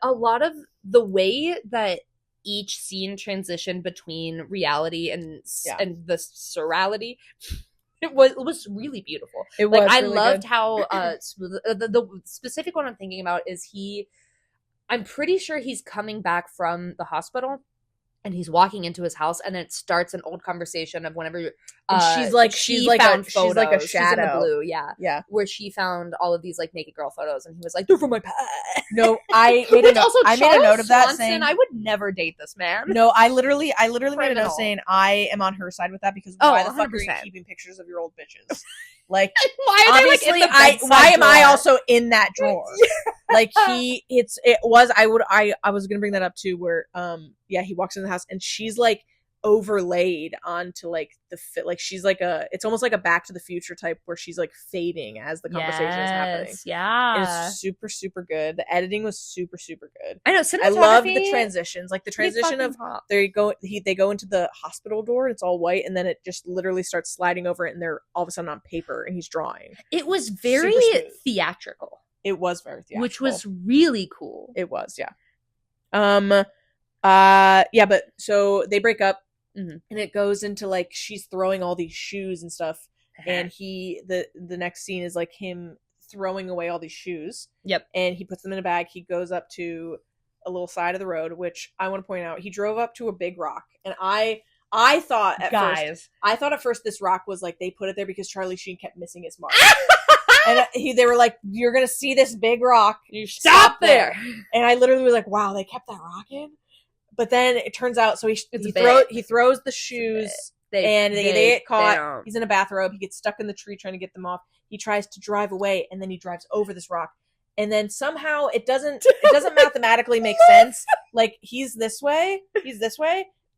a lot of the way that each scene transitioned between reality and the surreality, it was really beautiful. It was. Like, I really loved good. how the specific one I'm thinking about is I'm pretty sure he's coming back from the hospital. And he's walking into his house, and it starts an old conversation of whenever she's like a shadow. She's in the blue, yeah, where she found all of these like naked girl photos, and he was like, "They're from my past." No, I made a note of that Swanson, saying, "I would never date this man." No, I literally made a note saying I am on her side with that because why the fuck 100%. are you keeping pictures of your old bitches? Like, why are they like in the why am I also in that drawer? Like I was gonna bring that up too, where he walks in the house and she's like overlaid onto like the fit, like she's like it's almost like a Back to the Future type where she's like fading as the conversation is happening. Yeah, it's super super good. The editing was super super good. I know. I love the transitions, like the transition of they go into the hospital door and it's all white, and then it just literally starts sliding over it, and they're all of a sudden on paper and he's drawing. It was very theatrical. It was very theatrical, which was really cool. It was, yeah. But so they break up, and it goes into like she's throwing all these shoes and stuff, and the next scene is like him throwing away all these shoes. Yep. And he puts them in a bag. He goes up to a little side of the road, which I want to point out, he drove up to a big rock, and I thought at first this rock was like they put it there because Charlie Sheen kept missing his mark. And they were like, "You're gonna see this big rock. You stop there." And I literally was like, "Wow, they kept that rock in." But then it turns out, so he throws the shoes, and they get caught. He's in a bathrobe. He gets stuck in the tree trying to get them off. He tries to drive away, and then he drives over this rock. And then somehow it doesn't mathematically make sense. Like he's this way,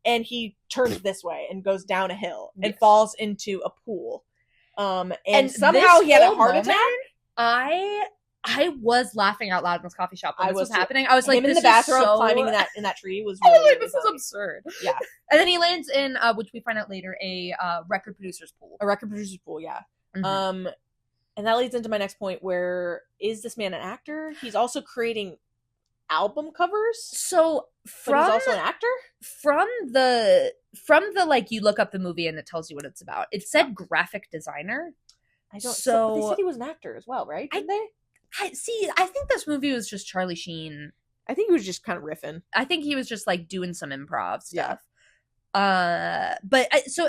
and he turns this way and goes down a hill and falls into a pool. And somehow he had a heart attack. I was laughing out loud in this coffee shop when this was happening. I was like, him in the bathroom climbing in that tree was really, really this is absurd. Yeah. And then he lands in, which we find out later, a record producer's pool. A record producer's pool, yeah. Mm-hmm. And that leads into my next point, where is this man an actor? He's also creating album covers. So but he's also an actor? From the like, you look up the movie and it tells you what it's about. It said graphic designer. I don't. So but they said he was an actor as well, right? Didn't they? I think this movie was just Charlie Sheen. I think he was just kind of riffing. I think he was just like doing some improv stuff. Yeah. But so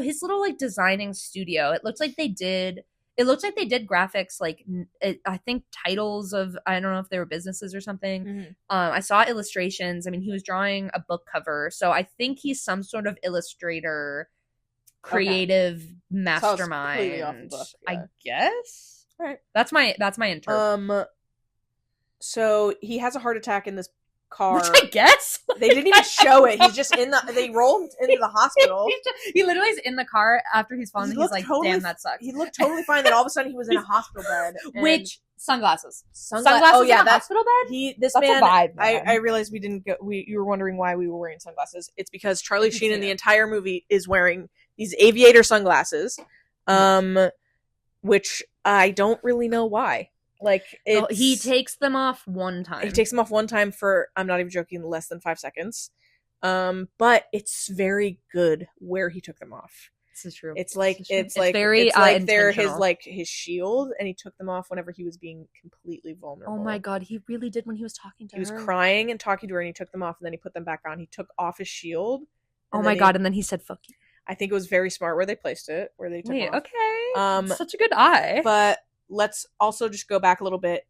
his little like designing studio, it looks like they did graphics, like I think titles of, I don't know if they were businesses or something. Mm-hmm. I saw illustrations. I mean, he was drawing a book cover, so I think he's some sort of illustrator, creative mastermind. Off the book, yeah. I guess. All right, that's my intern. So he has a heart attack in this car. Which I guess they didn't even show it. He's just they rolled into the hospital. He literally is in the car after he's fallen. He's like, damn, that sucks. He looked totally fine. Then all of a sudden he was in a hospital bed. Which sunglasses oh yeah, in a hospital bed. That's man, a vibe, I realized we didn't go. You were wondering why we were wearing sunglasses. It's because Charlie Sheen in the entire movie is wearing these aviator sunglasses, which I don't really know why. Like, he takes them off one time. He takes them off one time for, I'm not even joking, less than 5 seconds. But it's very good where he took them off. This is true. It's like very they're his shield, and he took them off whenever he was being completely vulnerable. Oh my god, he really did when he was talking to her. He was crying and talking to her, and he took them off, and then he put them back on. He took off his shield. Oh my god, and then he said, "Fuck you." I think it was very smart where they placed it, where they took it off. Okay. Such a good eye. But let's also just go back a little bit.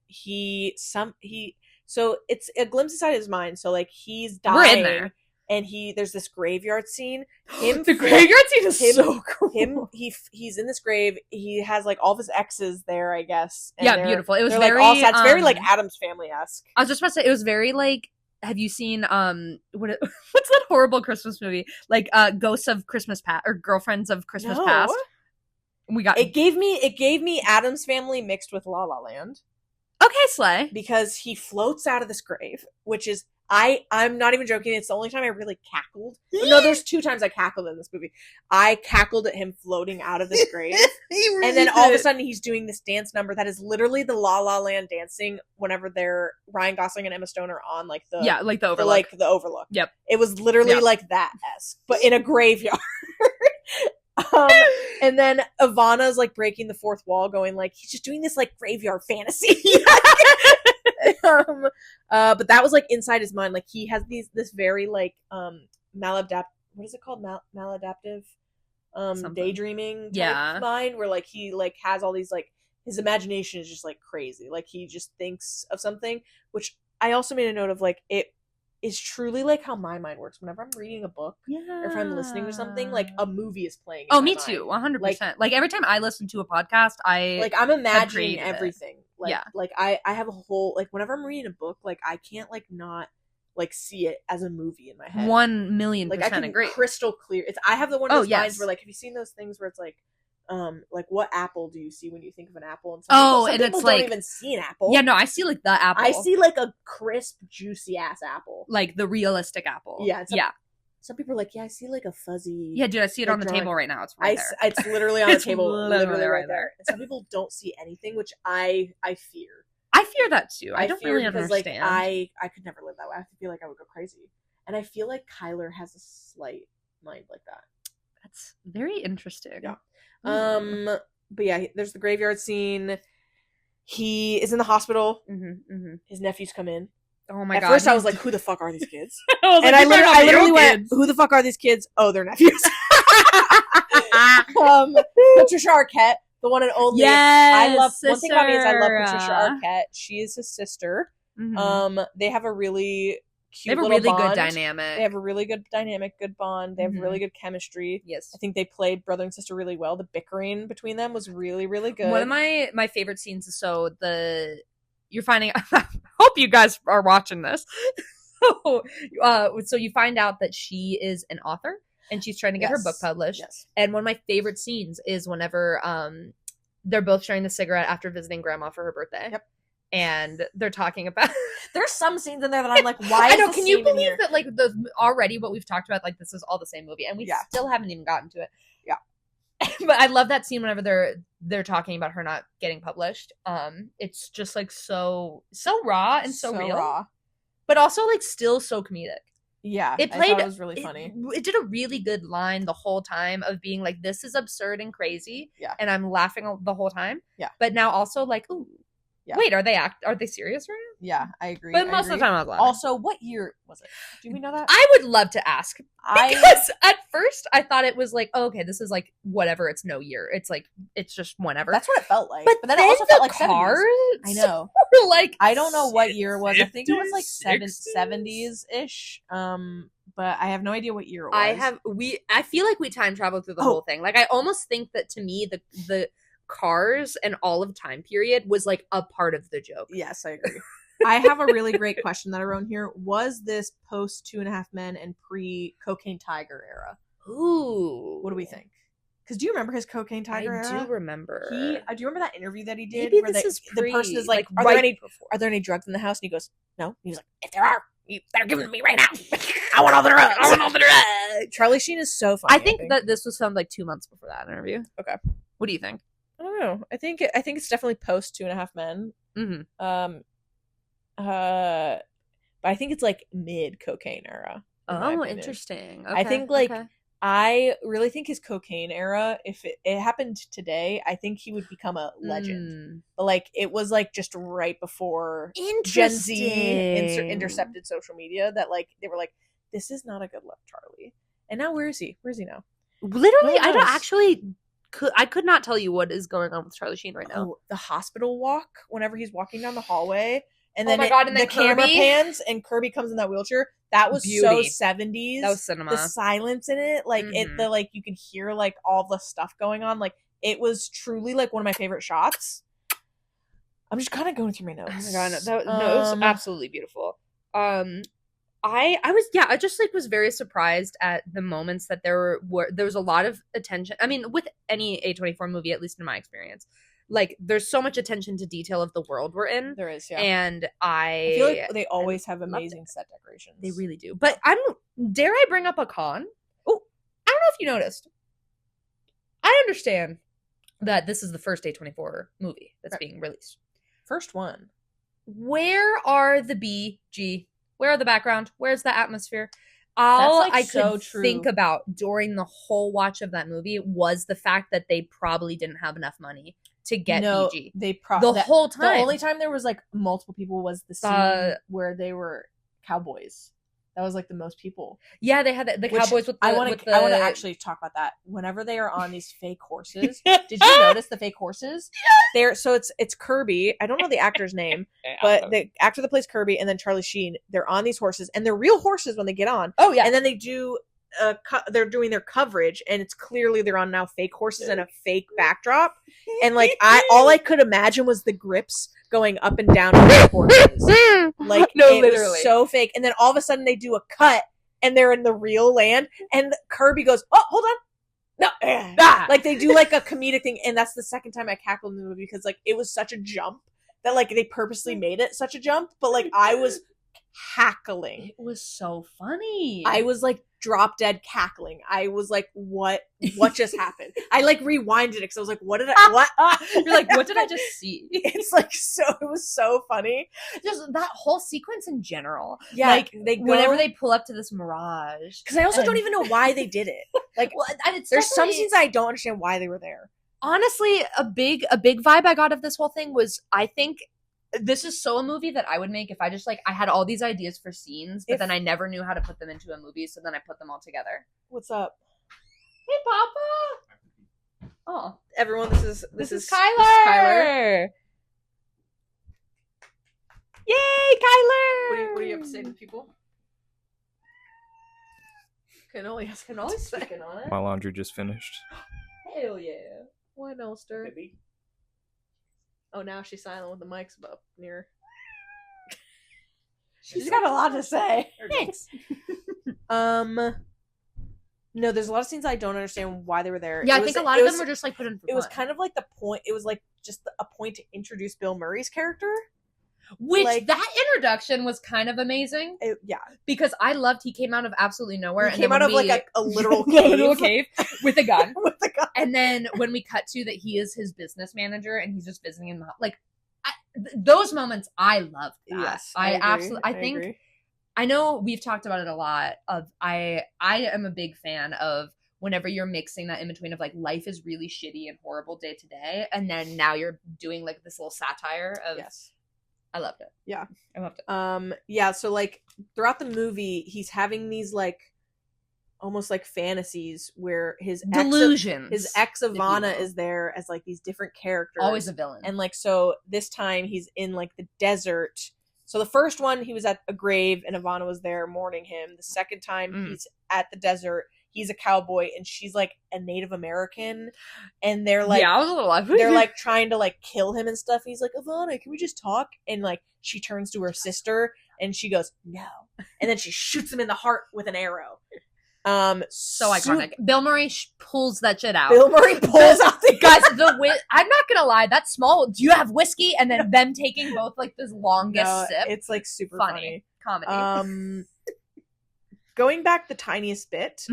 So it's a glimpse inside his mind. So like he's dying. We're in there. And there's this graveyard scene. The graveyard scene is so cool. He's in this grave. He has like all of his exes there, I guess. And yeah, beautiful. It was very, like, all sad. It's very like Addams Family-esque. I was just about to say, it was very like, have you seen what's that horrible Christmas movie? Like Ghosts of Christmas Past or Girlfriends of Christmas Past. It gave me Addams Family mixed with La La Land. Okay, slay. Because he floats out of this grave, which is I'm not even joking. It's the only time I really cackled. No, there's 2 times I cackled in this movie. I cackled at him floating out of this grave. Really and then all of a sudden he's doing this dance number that is literally the La La Land dancing whenever they're Ryan Gosling and Emma Stone are on like the overlook. The overlook. Yep. It was literally like that-esque, but in a graveyard. And then Ivana's like breaking the fourth wall, going like, he's just doing this like graveyard fantasy. But that was like inside his mind. Like he has this very like maladaptive, what is it called? Maladaptive daydreaming type mind, where like he like has all these like, his imagination is just like crazy. Like he just thinks of something, which I also made a note of. Like it is truly like how my mind works. Whenever I'm reading a book or if I'm listening to something, like a movie is playing. Oh, me too. 100%. Like every time I listen to a podcast, I'm imagining everything. Like I have a whole, like whenever I'm reading a book, like I can't like not like see it as a movie in my head. 1,000,000% like I can agree. Crystal clear. I have the one of those minds where like, have you seen those things where it's like what apple do you see when you think of an apple? And some people it's like, don't even see an apple. Yeah, no, I see like the apple. I see like a crisp, juicy ass apple, like the realistic apple. Yeah, some people are like, yeah, I see like a fuzzy. Yeah, dude, I see it on the table right now. It's right there. It's literally on the table, literally right there. And some people don't see anything, which I fear. I fear that too. I don't really understand. Like, I could never live that way. I feel like I would go crazy. And I feel like Kyler has a slight mind like that. That's very interesting. Yeah. But yeah, there's the graveyard scene. He is in the hospital. His nephews come in. Oh my god! At first, I was like, "Who the fuck are these kids?" I literally went, "Who the fuck are these kids?" Oh, they're nephews. Patricia Arquette, the one and only. Yes, one thing about me is I love Patricia Arquette. She is his sister. They have a really cute little bond. Good dynamic. They have a really good dynamic, good bond. They have really good chemistry. Yes. I think they played brother and sister really well. The bickering between them was really, really good. One of my favorite scenes is you're finding I hope you guys are watching this. So you find out that she is an author. and she's trying to get her book published. Yes. And one of my favorite scenes is whenever they're both sharing the cigarette after visiting grandma for her birthday. Yep. And they're talking about there's some snes in there that I'm like, why I know, is can you believe that like already what we've talked about, like this is all the same movie and we still haven't even gotten to it. Yeah. But I love that scene whenever they're talking about her not getting published. It's just like so raw and so real. Raw. But also like still so comedic. Yeah. It played it was really funny. It did a really good line the whole time of being like, this is absurd and crazy. Yeah. And I'm laughing the whole time. Yeah. But now also like, ooh. Yeah. Wait, are they serious right now? Yeah, I agree. But most of the time I was laughing. Also, what year was it? Do we know that? I would love to ask. Because at first I thought it was like, oh, okay, this is like whatever, it's no year. It's like it's just whenever. That's what it felt like. But then it also felt like cars. 70s. I know. Like I don't know what year it was. I think it was like 70s-ish. But I have no idea what year it was. I feel like we time traveled through the whole thing. Like I almost think that to me the cars and all of time period was like a part of the joke. Yes, I agree. I have a really great question that I wrote here. Was this post 2.5 Men and pre Cocaine Tiger era? Ooh. What do we think? Because do you remember his Cocaine Tiger era? I do remember. Do you remember that interview that he did? Maybe where the person is like, are there any drugs in the house? And he goes, no. And he's like, if there are, you better give them to me right now. I want all the drugs. I want all the drugs. Charlie Sheen is so funny. I think that this was filmed like 2 months before that interview. Okay. What do you think? I don't know. I think it's definitely post 2.5 Men. Mm-hmm. But I think it's like mid cocaine era. Oh, interesting. Okay, I think I really think his cocaine era, if it happened today, I think he would become a legend. But like it was like just right before Gen Z intercepted social media that like they were like, this is not a good look, Charlie. And now where is he? Where is he now? Literally, I don't actually. I could not tell you what is going on with Charlie Sheen right now. Oh, the hospital walk whenever he's walking down the hallway. And then the camera pans and Kirby comes in that wheelchair. That was so 70s. That was cinema. The silence in it, like you could hear like all the stuff going on. Like it was truly like one of my favorite shots. I'm just kind of going through my notes. Oh my god, it was absolutely beautiful. I just like was very surprised at the moments that there was a lot of attention. I mean, with any A24 movie, at least in my experience, like there's so much attention to detail of the world we're in. There is, yeah. And I feel like they always have amazing set decorations. They really do. But dare I bring up a con? Oh, I don't know if you noticed. I understand that this is the first A24 movie that's being released. First one. Where are the BG? Where are the background? Where's the atmosphere? All I could think about during the whole watch of that movie was the fact that they probably didn't have enough money to get BG. Whole time. The only time there was like multiple people was the scene where they were cowboys. That was like the most people. Yeah, they had the cowboys with the... I want to actually talk about that. Whenever they are on these fake horses, did you notice the fake horses? They're so it's Kirby. I don't know the actor's name, but the actor that plays Kirby and then Charlie Sheen. They're on these horses, and they're real horses when they get on. Oh yeah, and then they do. They're doing their coverage, and it's clearly they're on now fake horses and a fake backdrop. And like all I could imagine was the grips going up and down on the horses. Like no, it literally was so fake. And then all of a sudden they do a cut and they're in the real land, and Kirby goes, "Oh, hold on." No, like they do like a comedic thing, and that's the second time I cackled in the movie because like it was such a jump that like they purposely made it such a jump, but like I was cackling. It was so funny. I was like drop dead cackling. I was like, what just happened? I like rewinded it because I was like, what? You're like, what did I just see? It's like it was so funny. Just that whole sequence in general. Yeah, like whenever they pull up to this mirage. Because I also don't even know why they did it. Like, there's some scenes I don't understand why they were there. Honestly, a big vibe I got of this whole thing was, I think this is so a movie that I would make if I just like I had all these ideas for scenes, but then I never knew how to put them into a movie, so then I put them all together. What's up? Hey, Papa. Oh, everyone, this is Kyler. This is Kyler. Yay, Kyler! What do you have to say to people? Canoli speaking on it. My laundry just finished. Hell yeah! Why, Ulster? Maybe. Oh, now she's silent with the mics up near. She's got a lot to say. Thanks. No, there's a lot of scenes I don't understand why they were there. Yeah, I think a lot of them were just like put in for fun. It was kind of like the point. It was like just a point to introduce Bill Murray's character. Which, like, that introduction was kind of amazing. Yeah. Because I loved he came out of absolutely nowhere. He came out of like a literal cave. With a gun. With a gun. And then when we cut to that he is his business manager and he's just visiting him, like, those moments, I loved that. Yes, I think, I know we've talked about it a lot. I am a big fan of whenever you're mixing that in between of like life is really shitty and horrible day to day, and then now you're doing like this little satire of. Yes. I loved it. Yeah. I loved it. Yeah, so like throughout the movie, he's having these like almost like fantasies where his delusions. His ex Ivana is there as like these different characters. Always a villain. And like so this time he's in like the desert. So the first one he was at a grave and Ivana was there mourning him. The second time he's at the desert. He's a cowboy and she's like a Native American, and they're like, I was a little they're like trying to like kill him and stuff. And he's like, Ivana, can we just talk? And like she turns to her sister and she goes, no, and then she shoots him in the heart with an arrow. So iconic. Bill Murray pulls that shit out. Bill Murray pulls out the guys. I'm not gonna lie, that small. Do you have whiskey? And then them taking both like this longest sip. It's like super funny comedy. Going back the tiniest bit,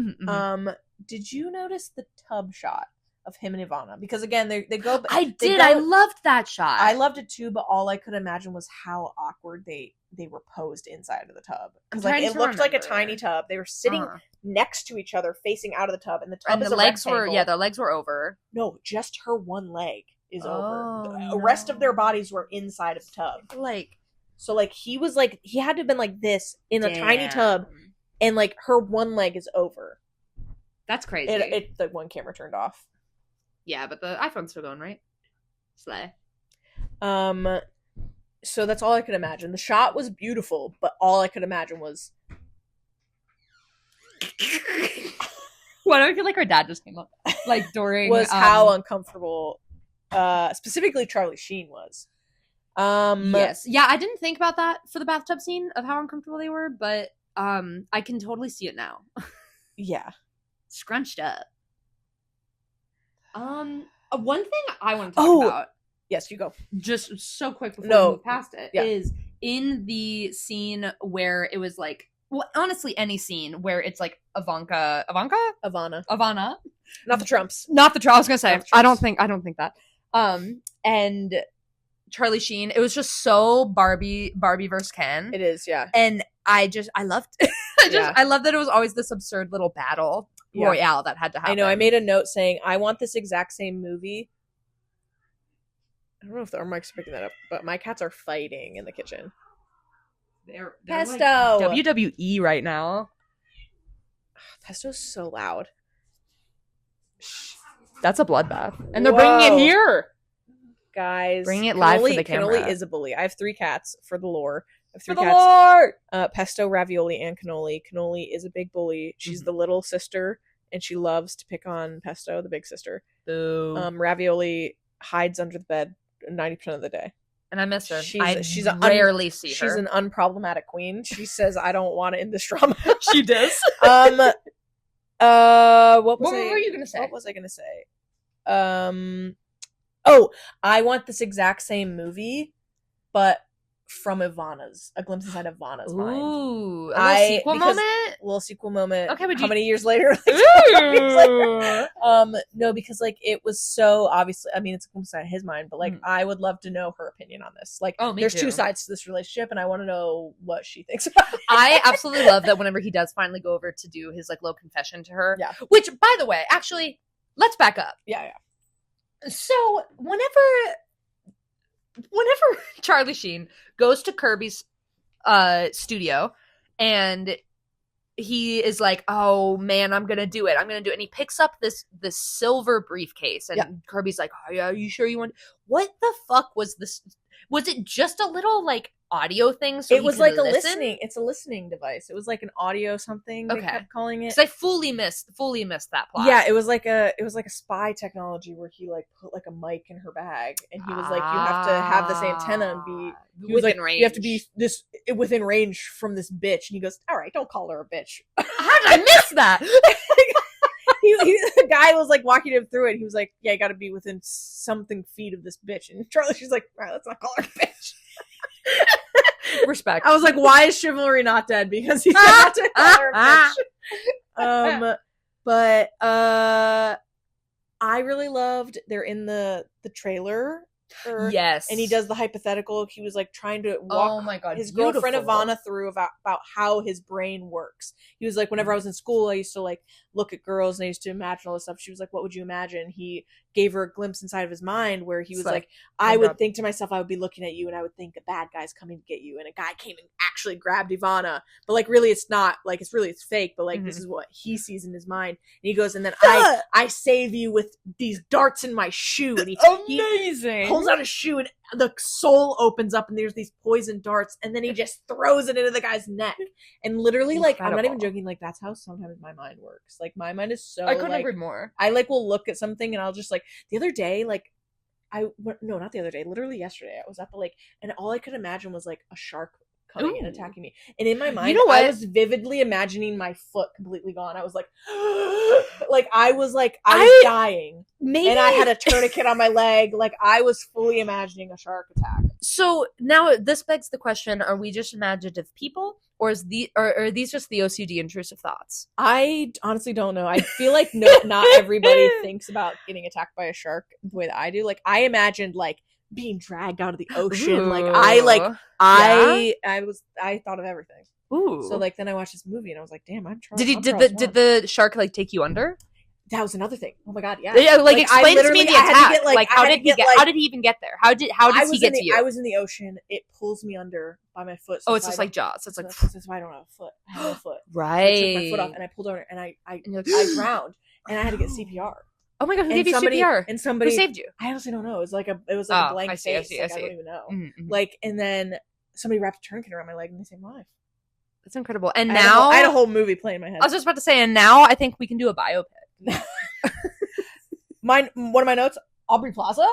did you notice the tub shot of him and Ivana? Because again, they go. I did. I loved that shot. I loved it too, but all I could imagine was how awkward they were posed inside of the tub. Because like it looked like a tiny tub. They were sitting next to each other, facing out of the tub, and the tub and is the a legs rectangle. were their legs were over. No, just her one leg is over. The rest of their bodies were inside of the tub. Like, so like he had to have been like this in a tiny tub. And, like, her one leg is over. That's crazy. The one camera turned off. Yeah, but the iPhone's still going, right? Slay. So that's all I could imagine. The shot was beautiful, but all I could imagine was... Why do I feel like our dad just came up? Like, during... was how uncomfortable, specifically Charlie Sheen was. Yes. Yeah, I didn't think about that for the bathtub scene of how uncomfortable they were, but... I can totally see it now. Yeah. Scrunched up. One thing I want to talk about. Yes, you go. Just so quick before we move past it. Yeah. Is in the scene where it was like, well, honestly, any scene where it's like Ivana. Not the Trumps. Not the Trumps. I was gonna say, I don't think that. And Charlie Sheen. It was just so Barbie versus Ken. It is, yeah. And I loved it. I love that it was always this absurd little battle royale that had to happen. I know. I made a note saying, I want this exact same movie. I don't know if our mics are picking that up, but my cats are fighting in the kitchen. They're Pesto! Like WWE right now. Pesto's so loud. That's a bloodbath. And they're bringing it here. Guys. Bring it live for the camera. Cannoli is a bully. I have 3 cats for the lore. For the Lord! Pesto, Ravioli, and Cannoli. Cannoli is a big bully. She's the little sister, and she loves to pick on Pesto, the big sister. Boo. Ravioli hides under the bed 90% of the day. And I miss her. She's rarely see her. She's an unproblematic queen. She says, I don't want to end this drama. She does. What were you going to say? What was I going to say? I want this exact same movie, but from a glimpse inside of Ivana's mind. Ooh, a little sequel moment. Okay, how many years later? No, because like it was so obviously. I mean, it's a glimpse inside his mind, but like I would love to know her opinion on this. Like, there's 2 sides to this relationship, and I want to know what she thinks about it. I absolutely love that whenever he does finally go over to do his like little confession to her. Yeah. Which, by the way, actually, let's back up. Yeah. So whenever Charlie Sheen goes to Kirby's studio and he is like, oh man, I'm gonna do it, and he picks up this silver briefcase, and Kirby's like, oh yeah, are you sure you want? What the fuck was this? Was it just a little like audio thing? So it was like it's a listening device. It was like an audio something. They kept calling it. Because I fully missed that plot. Yeah, it was like a spy technology where he like put like a mic in her bag, and he was like, you have to have this antenna and be within range. You have to be within range from this bitch. And he goes, all right, don't call her a bitch. How did I miss that? the guy was like walking him through it. He was like, "Yeah, you got to be within something feet of this bitch." And Charlie, she's like, "All right, let's not call her a bitch." Respect. I was like, "Why is chivalry not dead?" Because he's not to call her a bitch. But I really loved. They're in the trailer. Yes. And he does the hypothetical. He was like trying to walk his girlfriend Ivana through about how his brain works. He was like, whenever I was in school, I used to like look at girls and I used to imagine all this stuff. She was like, what would you imagine? He gave her a glimpse inside of his mind where he was like, I would think to myself, I would be looking at you and I would think a bad guy's coming to get you. And a guy came and actually grabbed Ivana. But like, really, it's not like, it's fake. But like, this is what he sees in his mind. And he goes, and then I save you with these darts in my shoe. And Amazing. He pulls out a shoe and the sole opens up and there's these poison darts. And then he just throws it into the guy's neck. And literally, like, I'm not even joking. Like, that's how sometimes my mind works. Like, my mind is so, I couldn't agree more. I like will look at something and I'll just like, the other day, like, no, not the other day, literally yesterday, I was at the lake and all I could imagine was like a shark coming and attacking me. And in my mind, you know what? I was vividly imagining my foot completely gone. I was like, I was dying. Maybe. And I had a tourniquet on my leg. Like, I was fully imagining a shark attack. So now this begs the question, are we just imaginative people? Or are these just the OCD intrusive thoughts? I honestly don't know. I feel like not everybody thinks about getting attacked by a shark the way that I do. Like, I imagined like being dragged out of the ocean. Ooh. Like I thought of everything. Ooh. So like then I watched this movie and I was like, damn, I'm trying. Did the shark like take you under? That was another thing. Oh my god, yeah. Yeah, like explain to me the attack. How did he even get there? How did he get to you? I was in the ocean. It pulls me under by my foot. So it's just like Jaws. It's like that's why I don't have a foot. I have no foot. Right. So I took my foot off and I pulled under and I drowned and I had to get CPR. Oh my god, who gave you CPR? And somebody who saved you? I honestly don't know. It was like a blank face. I don't even know. Mm-hmm. Like, and then somebody wrapped a tourniquet around my leg and they saved my life. That's incredible. And now I had a whole movie playing in my head. I was just about to say, and now I think we can do a biopic. One of my notes, Aubrey Plaza.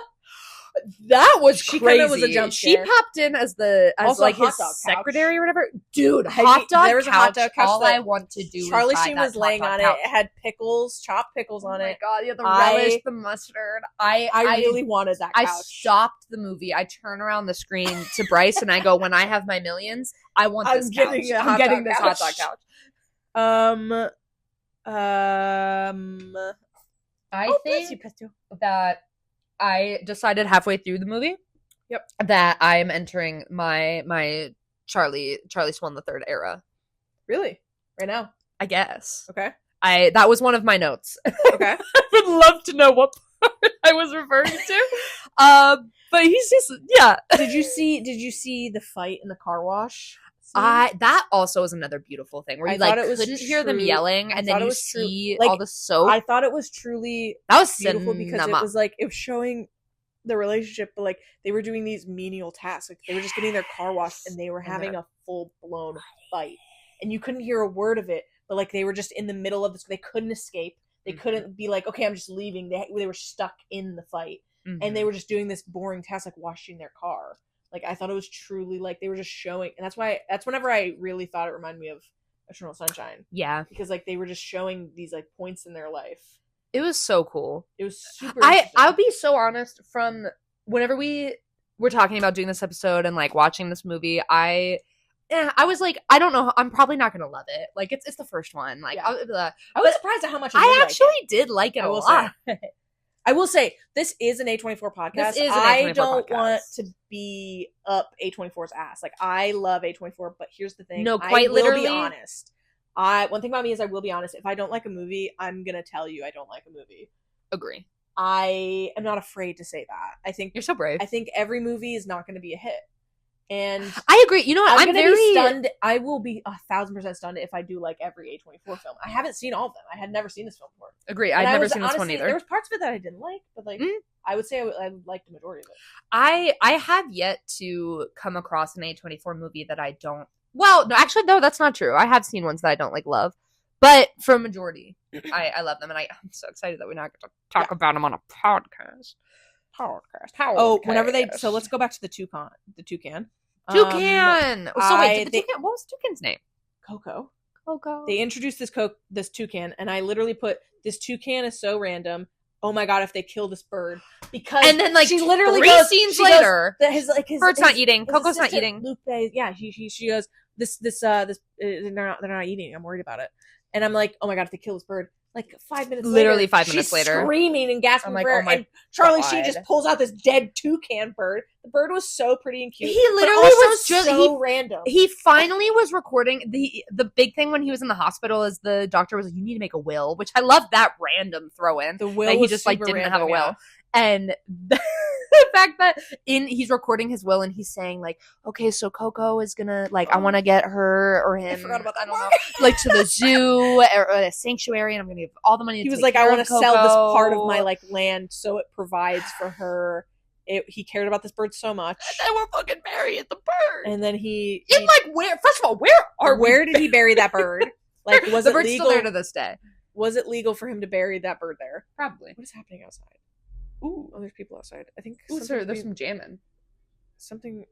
That was she crazy. Kind of was a jump scare. She popped in as like his secretary or whatever. Dude, there was a hot dog couch. All I want to do. Charlie Sheen was laying on it. It had pickles, chopped pickles on it. Oh my god, yeah, the relish, the mustard. I really wanted that couch. I stopped the movie. I turn around the screen to Bryce and I go, when I have my millions, I want this couch. I'm getting this hot dog couch. I think that I decided halfway through the movie that I am entering my Charlie Swan the Third era. Really? Right now? I guess. Okay. That was one of my notes. Okay. I would love to know what part I was referring to. But he's just Did you see the fight in the car wash? That also is another beautiful thing where you couldn't hear them yelling and then you see all the soap. I thought it was truly beautiful because it was like it was showing the relationship, but like they were doing these menial tasks. Like they were just getting their car washed and they were having a full blown fight. And you couldn't hear a word of it, but like they were just in the middle of this. They couldn't escape. They couldn't be like, okay, I'm just leaving. They were stuck in the fight. And they were just doing this boring task like washing their car. Like, I thought it was truly, like, they were just showing, and that's whenever I really thought it reminded me of Eternal Sunshine. Yeah. Because, like, they were just showing these, like, points in their life. It was so cool. It was super interesting. I'll be so honest, from whenever we were talking about doing this episode and, like, watching this movie, I was like, I don't know, I'm probably not gonna love it. Like, it's the first one. Like, I was surprised at how much I actually did like it a lot. I will say, this is an A24 podcast. I don't want to be up A24's ass. Like, I love A24, but here's the thing. No, quite literally. I will be honest. One thing about me is I will be honest. If I don't like a movie, I'm going to tell you I don't like a movie. Agree. I am not afraid to say that. I think you're so brave. I think every movie is not going to be a hit. And I agree. You know what? I'm very stunned. I will be 1,000% stunned if I do like every A24 film. I haven't seen all of them. I had never seen this film before. Agree. I've never seen this one either. There was parts of it that I didn't like, but like I would say I liked the majority of it. I have yet to come across an A24 movie that I don't. Well, no, actually, no, that's not true. I have seen ones that I don't like love, but for a majority, I love them, and I'm so excited that we're not going to talk about them on a podcast. Whenever so let's go back to the toucan. Toucan. So wait, what was Toucan's name? Coco. Coco. They introduced this toucan, and I literally put, this toucan is so random. Oh my god, if they kill this bird. Because and then, like, she literally 3 goes, scenes later, his bird's not eating. Coco's not eating. Lupe, yeah, she goes, they're not eating. I'm worried about it. And I'm like, oh my god, if they kill this bird. Like 5 minutes literally later, 5 minutes later, screaming and gasping for air, and Charlie Sheen just pulls out this dead toucan bird. The bird was so pretty and cute. He literally was just random. He finally was recording. The big thing when he was in the hospital is the doctor was like, you need to make a will, which I love that random throw in. The will that he was just like didn't random, have a will. yeah. And the fact that he's recording his will and he's saying like, okay, so Coco is gonna like, I want to get her or him. I forgot about that. I don't know, like to the zoo or a sanctuary, and I'm gonna give all the money. He was like, I want to sell this part of my like land so it provides for her. He cared about this bird so much. And we're fucking burying the bird. And then like where? First of all, where did he bury that bird? Like, was the it bird's legal still there to this day? Was it legal for him to bury that bird there? Probably. What is happening outside? Ooh, there's people outside. I think. There's some jamming. Somebody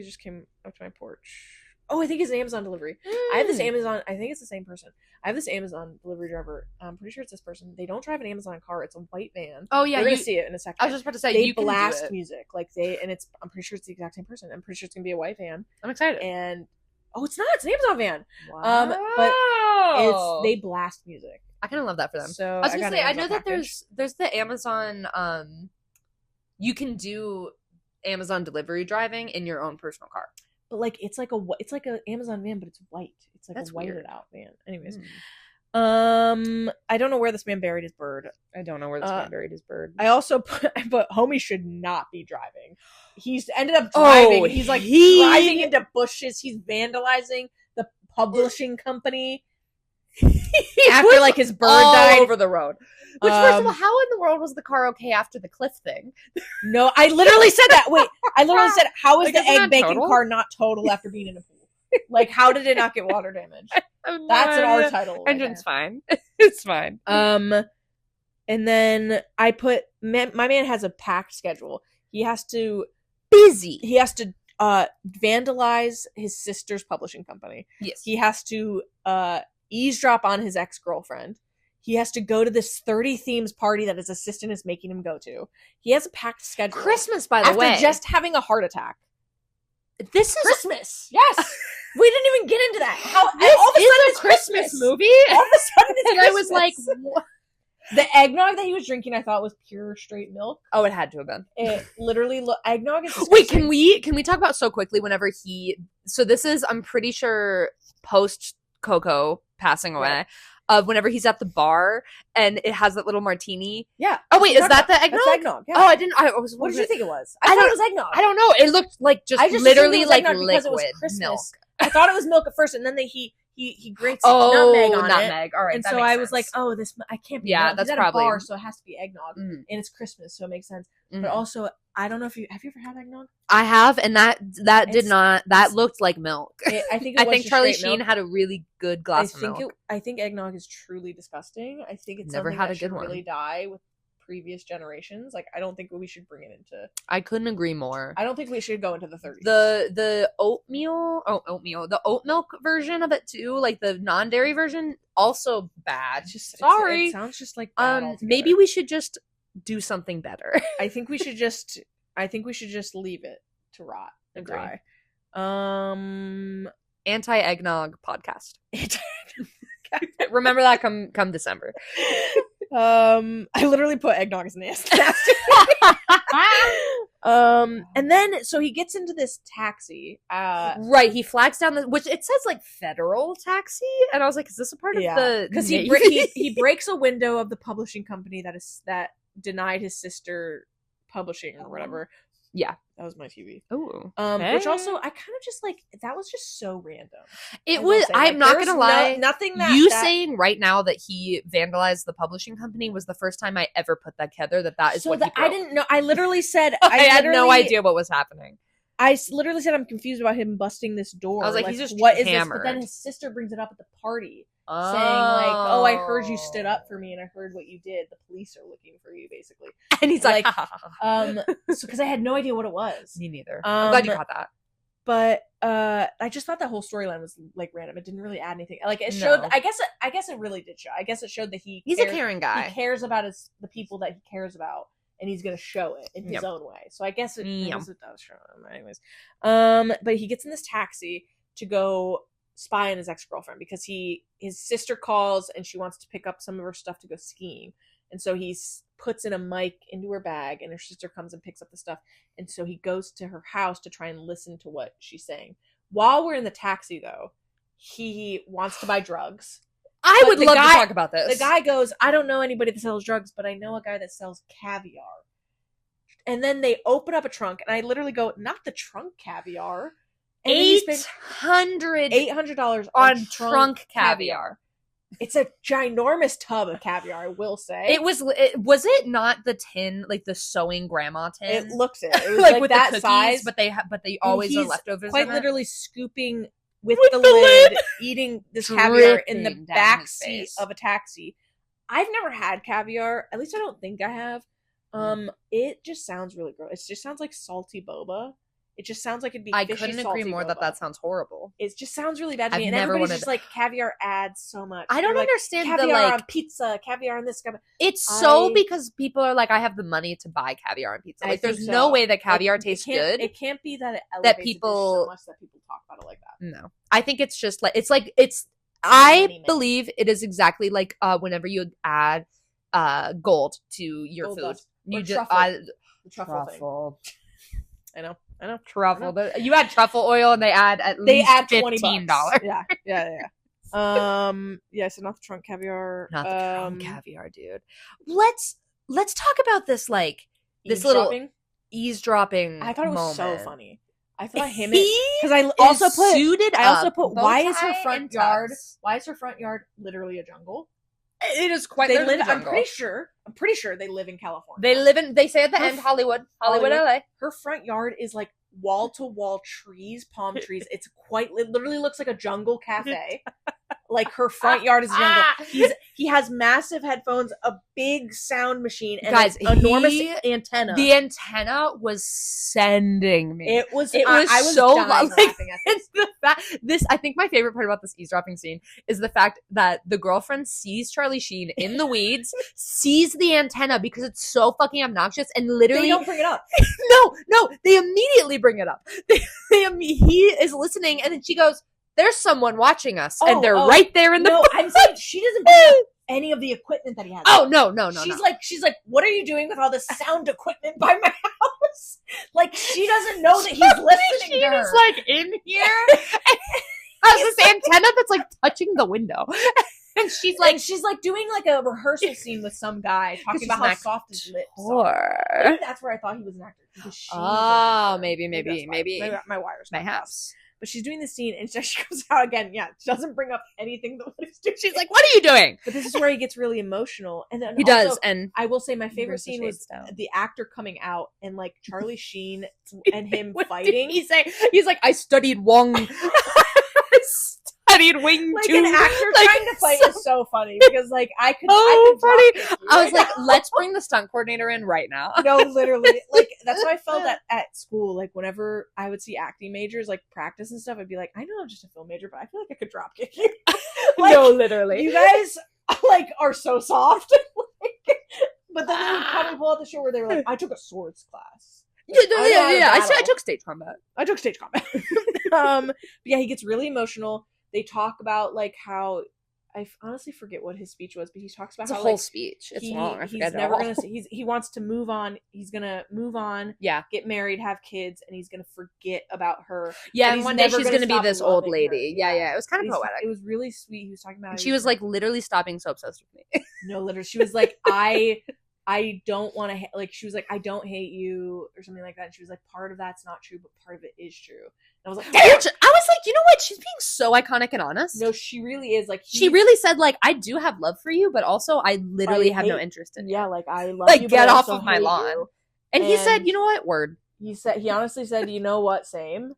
just came up to my porch. Oh, I think it's an Amazon delivery. I have this Amazon. I think it's the same person. I have this Amazon delivery driver. I'm pretty sure it's this person. They don't drive an Amazon car. It's a white van. Oh yeah, you're gonna see it in a second. I was just about to say they blast music I'm pretty sure it's the exact same person. I'm pretty sure it's gonna be a white van. I'm excited. And it's not. It's an Amazon van. Wow. But they blast music. I kind of love that for them. So I was gonna say, I know that package. there's the Amazon. You can do Amazon delivery driving in your own personal car. But like it's like a Amazon van, but it's white. It's like a whited out van. Anyways, I don't know where this man buried his bird. I don't know where this man buried his bird. I also put homie should not be driving. He's ended up driving. He's like driving into bushes. He's vandalizing the publishing company. After like his bird died over the road. Which, first of all, how in the world was the car okay after the cliff thing? No, I literally said that. Wait, I literally said, how is like, the egg bacon total? car not total after being in a pool? Like, how did it not get water damage? That's an R title. Engine's fine. It's fine. And then I put my man has a packed schedule. He has to vandalize his sister's publishing company. Yes. He has to eavesdrop on his ex-girlfriend. He has to go to this 30 themes party that his assistant is making him go to. He has a packed schedule. Christmas, by the way. After just having a heart attack. This is Christmas. Yes. We didn't even get into that. All of a sudden it's Christmas movie. All of a sudden it's Christmas. I was like, what? The eggnog that he was drinking, I thought was pure straight milk. Oh, it had to have been. It literally eggnog is disgusting. Wait, can we talk about so quickly whenever so this is, I'm pretty sure, post Coco passing away. Right. Of whenever he's at the bar and it has that little martini. Yeah. Oh wait, is that the eggnog? That's eggnog. Yeah. Oh, I didn't. What did you think it was? I thought it was eggnog. I don't know. It looked like just literally like liquid milk. I thought it was milk at first, and then he grates nutmeg on it. All right, and so I was like, oh, this I can't be. Yeah, milk. that's He's probably at a bar, so it has to be eggnog, and it's Christmas, so it makes sense. But also, I don't know if have you ever had eggnog? I have, and that looked like milk. I think Charlie Sheen had a really good glass of milk. I think eggnog is truly disgusting. I think it's never something had that a good should one. Really die with previous generations. Like, I don't think we should bring it into. I couldn't agree more. I don't think we should go into the 30s. The oatmeal, the oat milk version of it too, like the non-dairy version, also bad. Sorry, it sounds just like bad maybe we should just do something better. I think we should just leave it to rot and die. Anti-eggnog podcast. Remember that come December. I literally put eggnog as nasty. And then so he gets into this taxi. Right, he flags down which it says like federal taxi, and I was like, is this a part of the? Because he breaks a window of the publishing company that denied his sister publishing or whatever. Yeah, that was my TV. Oh, which also I kind of just like that was just so random. It was. I'm not gonna lie. Nothing that saying right now that he vandalized the publishing company was the first time I ever put that together. That is what he broke. I didn't know. I literally said I had no idea what was happening. I literally said I'm confused about him busting this door. I was like he's just what hammered. Is this? But then his sister brings it up at the party. Saying like, oh, I heard you stood up for me and I heard what you did. The police are looking for you, basically. And he's like, so because I had no idea what it was. Me neither. I'm glad you caught that. But I just thought that whole storyline was like random. It didn't really add anything. Like it showed. I guess it really did show. I guess it showed that he's a caring guy. He cares about the people that he cares about, and he's gonna show it in his own way. So I guess it does show him, anyways. But he gets in this taxi to go spy on his ex-girlfriend because his sister calls and she wants to pick up some of her stuff to go skiing, and so he puts in a mic into her bag, and her sister comes and picks up the stuff, and so he goes to her house to try and listen to what she's saying. While we're in the taxi, though, he wants to buy drugs. I would love to talk about this. The guy goes, I don't know anybody that sells drugs, but I know a guy that sells caviar. And then they open up a trunk, and I literally go, not the trunk caviar. And $800 on trunk caviar. It's a ginormous tub of caviar, I will say. Was it not the tin, like the sewing grandma tin? It looks it. It was like with that cookies, size, but they always are leftovers. Quite literally scooping with the lid, eating this caviar in the back seat of a taxi. I've never had caviar. At least I don't think I have. It just sounds really gross. It just sounds like salty boba. It just sounds like it'd be. I couldn't agree more that sounds horrible. It just sounds really bad to me. And everybody's just like, caviar adds so much. I don't understand caviar on pizza, caviar on this. It's so because people are like, I have the money to buy caviar on pizza. Like, there's no way that caviar tastes good. It can't be that it elevates so much that people talk about it like that. No, I think it's just like it's. I believe it is exactly like whenever you add gold to your food, dust. You just the truffle. Thing. I know. Truffle. You add truffle oil, and they add $15. Yeah. So not the trunk caviar. Not the trunk caviar, dude. Let's talk about this little eavesdropping. I thought it was moment. so funny. I thought him because I also put why is her front yard literally a jungle? It is quite literally a jungle. I'm pretty sure they live in California. They say at the end Hollywood, LA. Her front yard is like wall to wall trees, palm trees. It literally looks like a jungle cafe. Like her front yard is a jungle. He has massive headphones, a big sound machine, and an enormous antenna. The antenna was sending me. It was I was so laughing at it's the fact. I think my favorite part about this eavesdropping scene is the fact that the girlfriend sees Charlie Sheen in the weeds, sees the antenna because it's so fucking obnoxious, and literally they don't bring it up. No, they immediately bring it up. He is listening, and then she goes, there's someone watching us, and they're right there in the. No, I'm saying she doesn't bring up any of the equipment that he has. Oh no! She's like, what are you doing with all this sound equipment by my house? Like she doesn't know that he's listening to her. He's like in here. Has this antenna that's like touching the window, and she's like doing like a rehearsal scene with some guy talking about how soft his lips are. Maybe that's where I thought he was an actor. Maybe my wires. My house. But she's doing the scene, and she comes out again. Yeah, she doesn't bring up anything that he's doing. She's like, "What are you doing?" But this is where he gets really emotional, and then he does. And I will say, my favorite scene was the actor coming out and like Charlie Sheen and him fighting. He's like, "I studied Wong." Wing like tune. An actor trying to fight is so funny because like I could funny. I was like, let's bring the stunt coordinator in right now. No, literally, like that's why I felt that at school. Like whenever I would see acting majors like practice and stuff, I'd be like, I know I'm just a film major, but I feel like I could drop kick you. Like, no, literally, you guys like are so soft. But then they would probably pull out the show where they were like, I took a swords class. I took stage combat. But yeah, he gets really emotional. They talk about like how I honestly forget what his speech was, but he talks about it's how a whole speech. It's long. He's never gonna. He wants to move on. He's gonna move on. Yeah, get married, have kids, and he's gonna forget about her. Yeah, and one day she's gonna be this old lady. Yeah. It was kind of poetic. It was really sweet. He was talking about. She was like literally stopping so obsessed with me. No, literally, she was like, I don't want to like. She was like, I don't hate you or something like that. And she was like, part of that's not true, but part of it is true. And I was like, damn! I was like, you know what? She's being so iconic and honest. No, she really is. Like, she really said, like, I do have love for you, but also I literally have no interest in you. Yeah, like I love like, you. Get off of my lawn. And he said, you know what? Word. He honestly said, you know what? Same.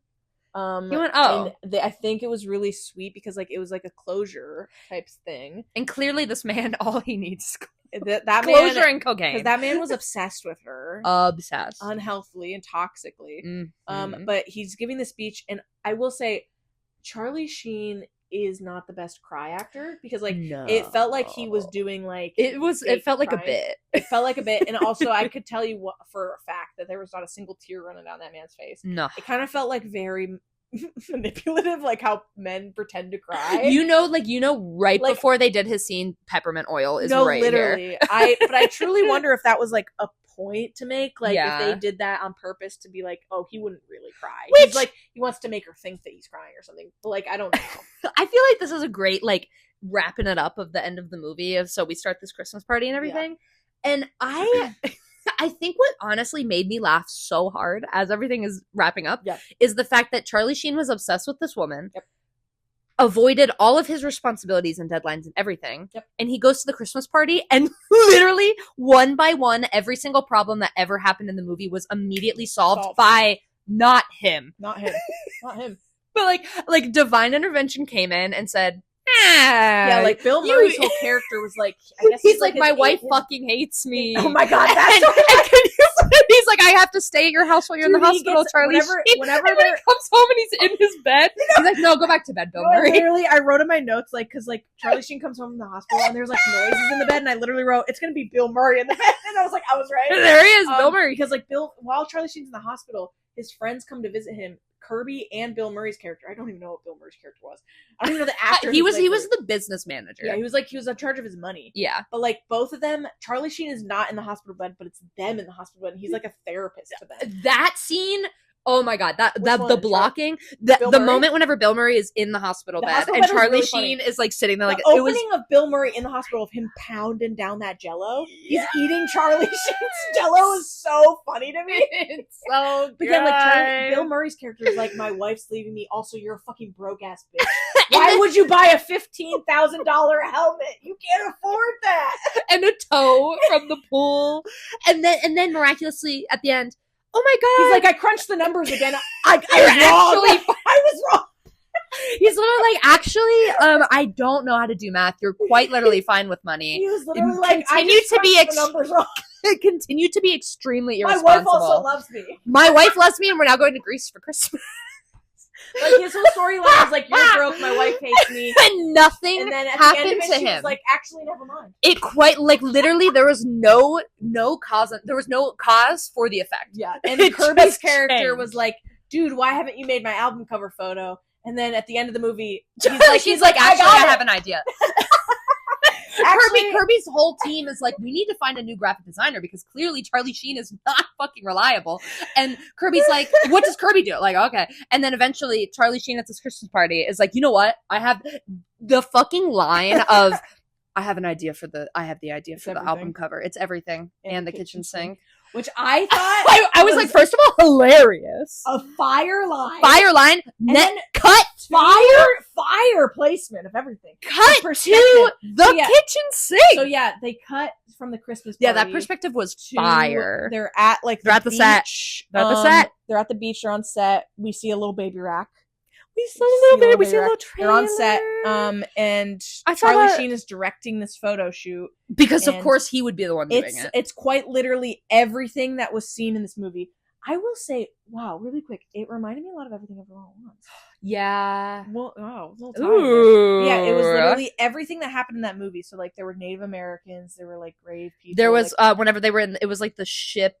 He went, oh. And I think it was really sweet because like it was like a closure type thing. And clearly this man, all he needs is that closure man, and cocaine. Because that man was obsessed with her. Obsessed. Unhealthily and toxically. Mm-hmm. But he's giving the speech, and I will say, Charlie Sheen is not the best cry actor because like it felt like he was doing like it felt like crying. a bit. It felt like a bit, and also I could tell you for a fact that there was not a single tear running down that man's face. No, it kind of felt like very manipulative, like how men pretend to cry. Right like, before they did his scene, peppermint oil is right literally. Here. But I truly wonder if that was like a point to make, like if they did that on purpose to be like, oh, he wouldn't really cry. He's like, he wants to make her think that he's crying or something. But like, I don't know. I feel like this is a great like wrapping it up of the end of the movie of so we start this Christmas party and everything. Yeah. And I think what honestly made me laugh so hard as everything is wrapping up is the fact that Charlie Sheen was obsessed with this woman, avoided all of his responsibilities and deadlines and everything, and he goes to the Christmas party and literally one by one, every single problem that ever happened in the movie was immediately solved by not him. Not him. But like divine intervention came in and said, yeah, like Bill Murray's whole character was like, I guess he's like my wife fucking hates me. Oh my god, that's he's like, I have to stay at your house while you're in the hospital, Charlie. Whenever he comes home and he's in his bed, he's like, no, go back to bed, Bill Murray. Literally, I wrote in my notes like, because like Charlie Sheen comes home from the hospital and there's like noises in the bed, and I literally wrote, it's gonna be Bill Murray in the bed, and I was like, I was right. There he is, Bill Murray. Because like while Charlie Sheen's in the hospital, his friends come to visit him. Kirby and Bill Murray's character. I don't even know what Bill Murray's character was. I don't even know the actor. He was the business manager. Yeah, he was in charge of his money. Yeah. But like both of them, Charlie Sheen is not in the hospital bed, but it's them in the hospital bed, and he's like a therapist to them. That scene, oh my god, the blocking, the moment whenever Bill Murray is in the hospital bed and Charlie Sheen is like sitting there, like the opening of Bill Murray in the hospital of him pounding down that Jello. He's eating Charlie Sheen's Jello is so funny to me. It's so good. Because like Bill Murray's character is like, my wife's leaving me. Also, you're a fucking broke ass bitch. Why would you buy a $15,000 helmet? You can't afford that. And a tow from the pool, and then miraculously at the end, oh my god! He's like, I crunched the numbers again. I was wrong. He's literally like, actually, I don't know how to do math. You're quite literally fine with money. He was literally like, continue to be extremely irresponsible. My wife also loves me. My wife loves me, and we're now going to Greece for Christmas. Like his whole storyline is like, you're broke, my wife hates me, and nothing and then at happened the end of it, to she him. Was like, actually, never mind. It quite like literally there was no cause. There was no cause for the effect. Yeah, and Kirby's character was like, dude, why haven't you made my album cover photo? And then at the end of the movie, he's like, actually, I have an idea. Kirby's whole team is like, we need to find a new graphic designer because clearly Charlie Sheen is not fucking reliable. And Kirby's like, what does Kirby do? Like, okay. And then eventually Charlie Sheen at this Christmas party is like, you know what? I have the fucking line of, I have the idea for the album cover. It's everything. And the kitchen sink. Which I thought I was like, first of all, hilarious. A fire line, and then cut fire placement of everything. Cut to the kitchen sink. So yeah, they cut from the Christmas party. Yeah, that perspective was fire. They're at like they're at the set. They're at the set. They're at the beach. They're on set. We see a little baby rack. We saw a little bit. We see a little trailer. They're on set. And Charlie Sheen is directing this photo shoot because, of course, he would be the one doing it. It's quite literally everything that was seen in this movie. I will say, wow, really quick, it reminded me a lot of Everything Everywhere All at Once. Yeah. Well, little time. Yeah, it was literally everything that happened in that movie. So, like, there were Native Americans, there were like grave people. There was whenever they were in, it was like the ship.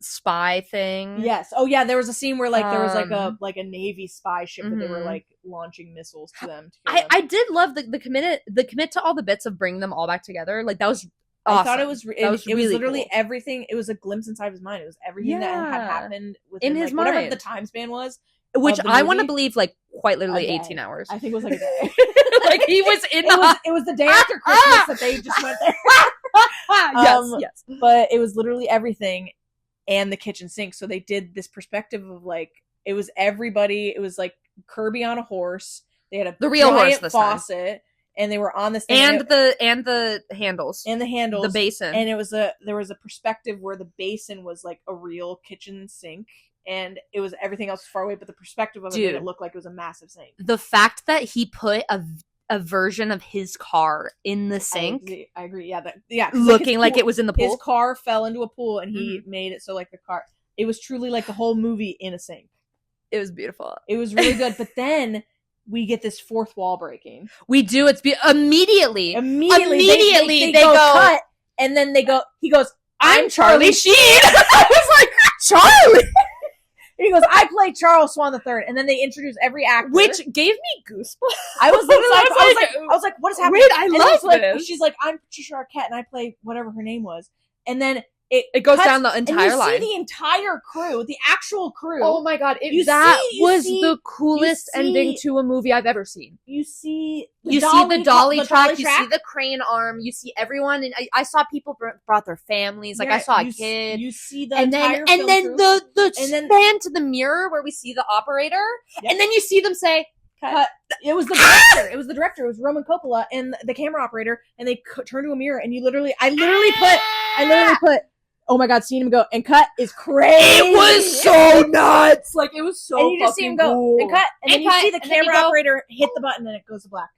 Spy thing. Yes. Oh yeah, there was a scene where like there was like a Navy spy ship that they were like launching missiles to them. I did love the commit to all the bits of bringing them all back together. Like that was awesome. I thought it was really literally cool. Everything. It was a glimpse inside his mind. It was everything that had happened within, in his mind, whatever the time span was. Which I want to believe like quite literally 18 hours. I think it was like a day. Like he was in it was the day after Christmas that they just went there. Yes. But it was literally everything and the kitchen sink. So they did this perspective of like, it was everybody. It was like Kirby on a horse. They had the real horse this faucet. Time. And they were on this thing. And the handles. And the handles. The basin. And there was a perspective where the basin was like a real kitchen sink. and it was everything else was far away, but the perspective of it made it look like it was a massive sink. The fact that he put a version of his car in the sink. I agree. Yeah, looking like it was in the pool. His car fell into a pool, and he made it so like the car. It was truly like the whole movie in a sink. It was beautiful. It was really good. But then we get this fourth wall breaking. We do. It's immediately they go cut, and then they go. He goes, "I'm Charlie Sheen." I was like, Charlie. And he goes, "I play Charles Swan III," and then they introduce every actor, which gave me goosebumps. I was like, "What is happening?" Wait, I love this. She's like, "I'm Patricia Arquette, and I play whatever her name was," and then it goes down the entire line. You see the entire crew, the actual crew. Oh my god! That was the coolest ending to a movie I've ever seen. You see the dolly track. You see the crane arm. You see everyone, and I saw people brought their families. Like I saw a kid. You see the entire and then the span to the mirror where we see the operator, and then you see them say. Cut. It was the director. It was the director. It was Roman Coppola and the camera operator, and they turn to a mirror, and I literally put. Oh my god, seeing him go and cut is crazy. It was so nuts. Like it was so. And you just see him go cool. And cut, and then you see the camera operator hit the button, and it goes to black.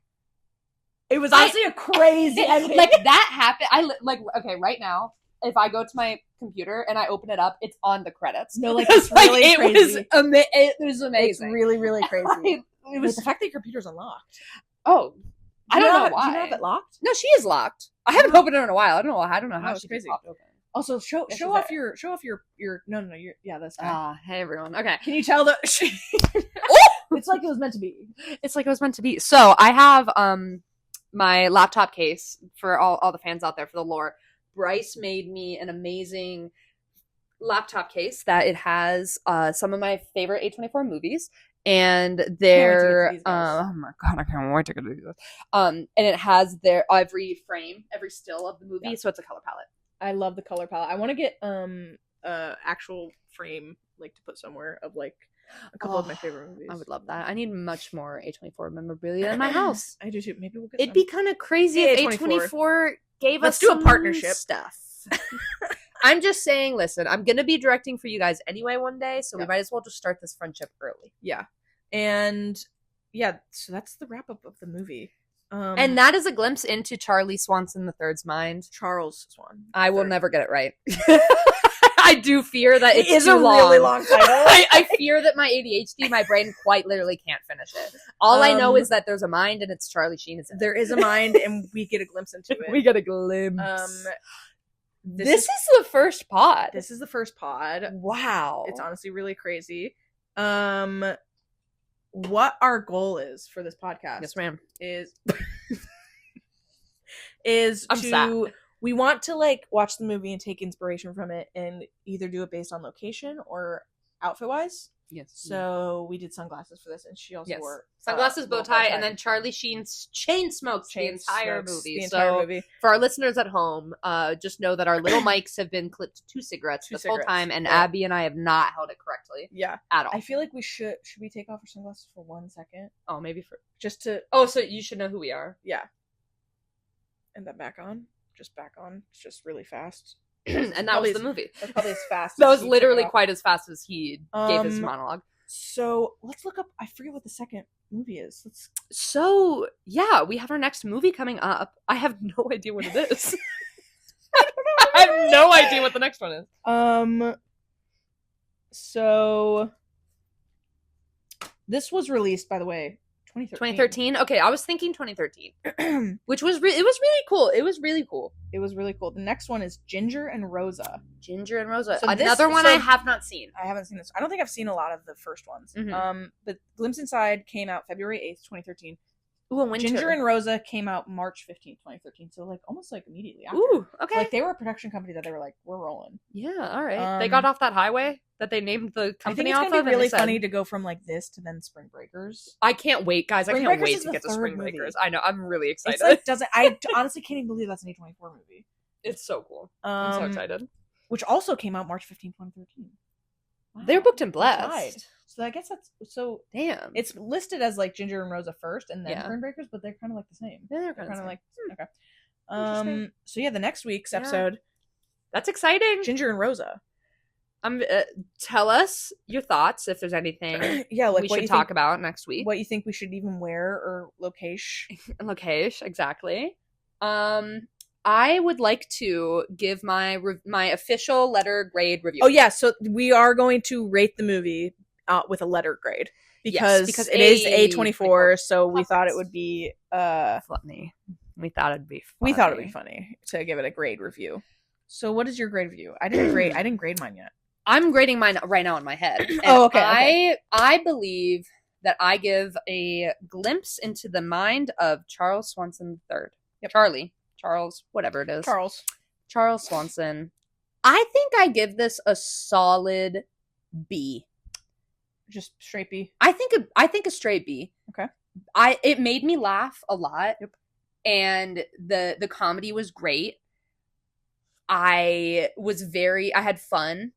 It was honestly a crazy ending. Like that happened. Okay, right now, if I go to my computer and I open it up, it's on the credits. No, like it's really crazy. It was amazing. It's really, really crazy. It was the fact that your computer's unlocked. Oh, I don't know why. Do you have it locked? No, she is locked. I haven't opened it in a while. I don't know how she's crazy. Popped open. Also, show off your no this guy. Hey everyone. Okay. Can you tell it's like it was meant to be. It's like it was meant to be. So I have my laptop case for all the fans out there for the lore. Bryce made me an amazing laptop case that it has some of my favorite A24 movies. And they're oh my god, I can't wait to go do this. And it has their every frame, every still of the movie, so it's a color palette. I love the color palette. I want to get actual frame like to put somewhere of like a couple of my favorite movies. I would love that. I need much more A24 memorabilia in my house. I do too. Maybe we'll get. It'd be kind of crazy if A24 gave us do a partnership stuff. I'm just saying, listen, I'm going to be directing for you guys anyway one day, so we might as well just start this friendship early. Yeah. And yeah, so that's the wrap up of the movie. And that is a glimpse into Charlie Swanson III's mind. Charles Swan. I will never get it right. I do fear that it is a really long title. I fear that my ADHD, my brain quite literally can't finish it. All I know is that there's a mind and it's Charlie Sheen. There is a mind and we get a glimpse into it. We get a glimpse. This is the first pod. This is the first pod. Wow. It's honestly really crazy. What our goal is for this podcast, yes, ma'am, is we want to like watch the movie and take inspiration from it and either do it based on location or outfit wise. Yes. So we did sunglasses for this, and she also wore sunglasses, bow tie, and then Charlie Sheen's chain smokes the entire movie. The entire movie. For our listeners at home, just know that our little mics have been clipped to two cigarettes this whole time, and Abby and I have not held it correctly. Yeah, at all. I feel like we should we take off our sunglasses for 1 second? Oh, maybe for just to. Oh, so you should know who we are. Yeah. And then back on, it's just really fast. And that was the movie. That's probably as fast. That was literally quite as fast as he gave his monologue. So let's look up. I forget what the second movie is. So yeah, we have our next movie coming up. I have no idea what it is. I have no idea what the next one is. So this was released, by the way, 2013. Okay, I was thinking 2013, which was it was really cool. It was really cool. The next one is Ginger and Rosa. So another one I have not seen. I haven't seen this. I don't think I've seen a lot of the first ones. Mm-hmm. But Glimpse Inside came out February 8th, 2013. Ooh, winter. Ginger and Rosa came out March 15th, 2013. So like almost like immediately after. Ooh, okay. So, like they were a production company that they were like, we're rolling. Yeah, all right. They got off that highway that they named the company off of. I think it's gonna be really funny to go from like this to then Spring Breakers. I can't wait, guys. I can't wait to get to Spring Breakers. I know. I'm really excited. It's like I honestly can't even believe that's an A24 movie. It's so cool. I'm so excited. Which also came out March 15th, 2013. Wow. They're booked and blessed. So I guess that's so. Damn. It's listed as like Ginger and Rosa first, and then Spring Breakers, but they're kind of like the same. Yeah, they're kind of like okay. So yeah, the next week's episode. That's exciting. Ginger and Rosa. Tell us your thoughts if there's anything like we should talk about next week. What you think we should even wear or location. Location, exactly. I would like to give my official letter grade review. Oh yeah, so we are going to rate the movie with a letter grade because it is A24, so we thought it would be funny. We thought it'd be funny to give it a grade review. So what is your grade review? I didn't grade mine yet. I'm grading mine right now in my head. And okay. I believe that I give a glimpse into the mind of Charles Swanson III. Yep. Charles, whatever it is. Charles Swanson. I think I give this a solid B. Just straight B. I think a straight B. Okay. It made me laugh a lot. Yep. And the comedy was great. I had fun.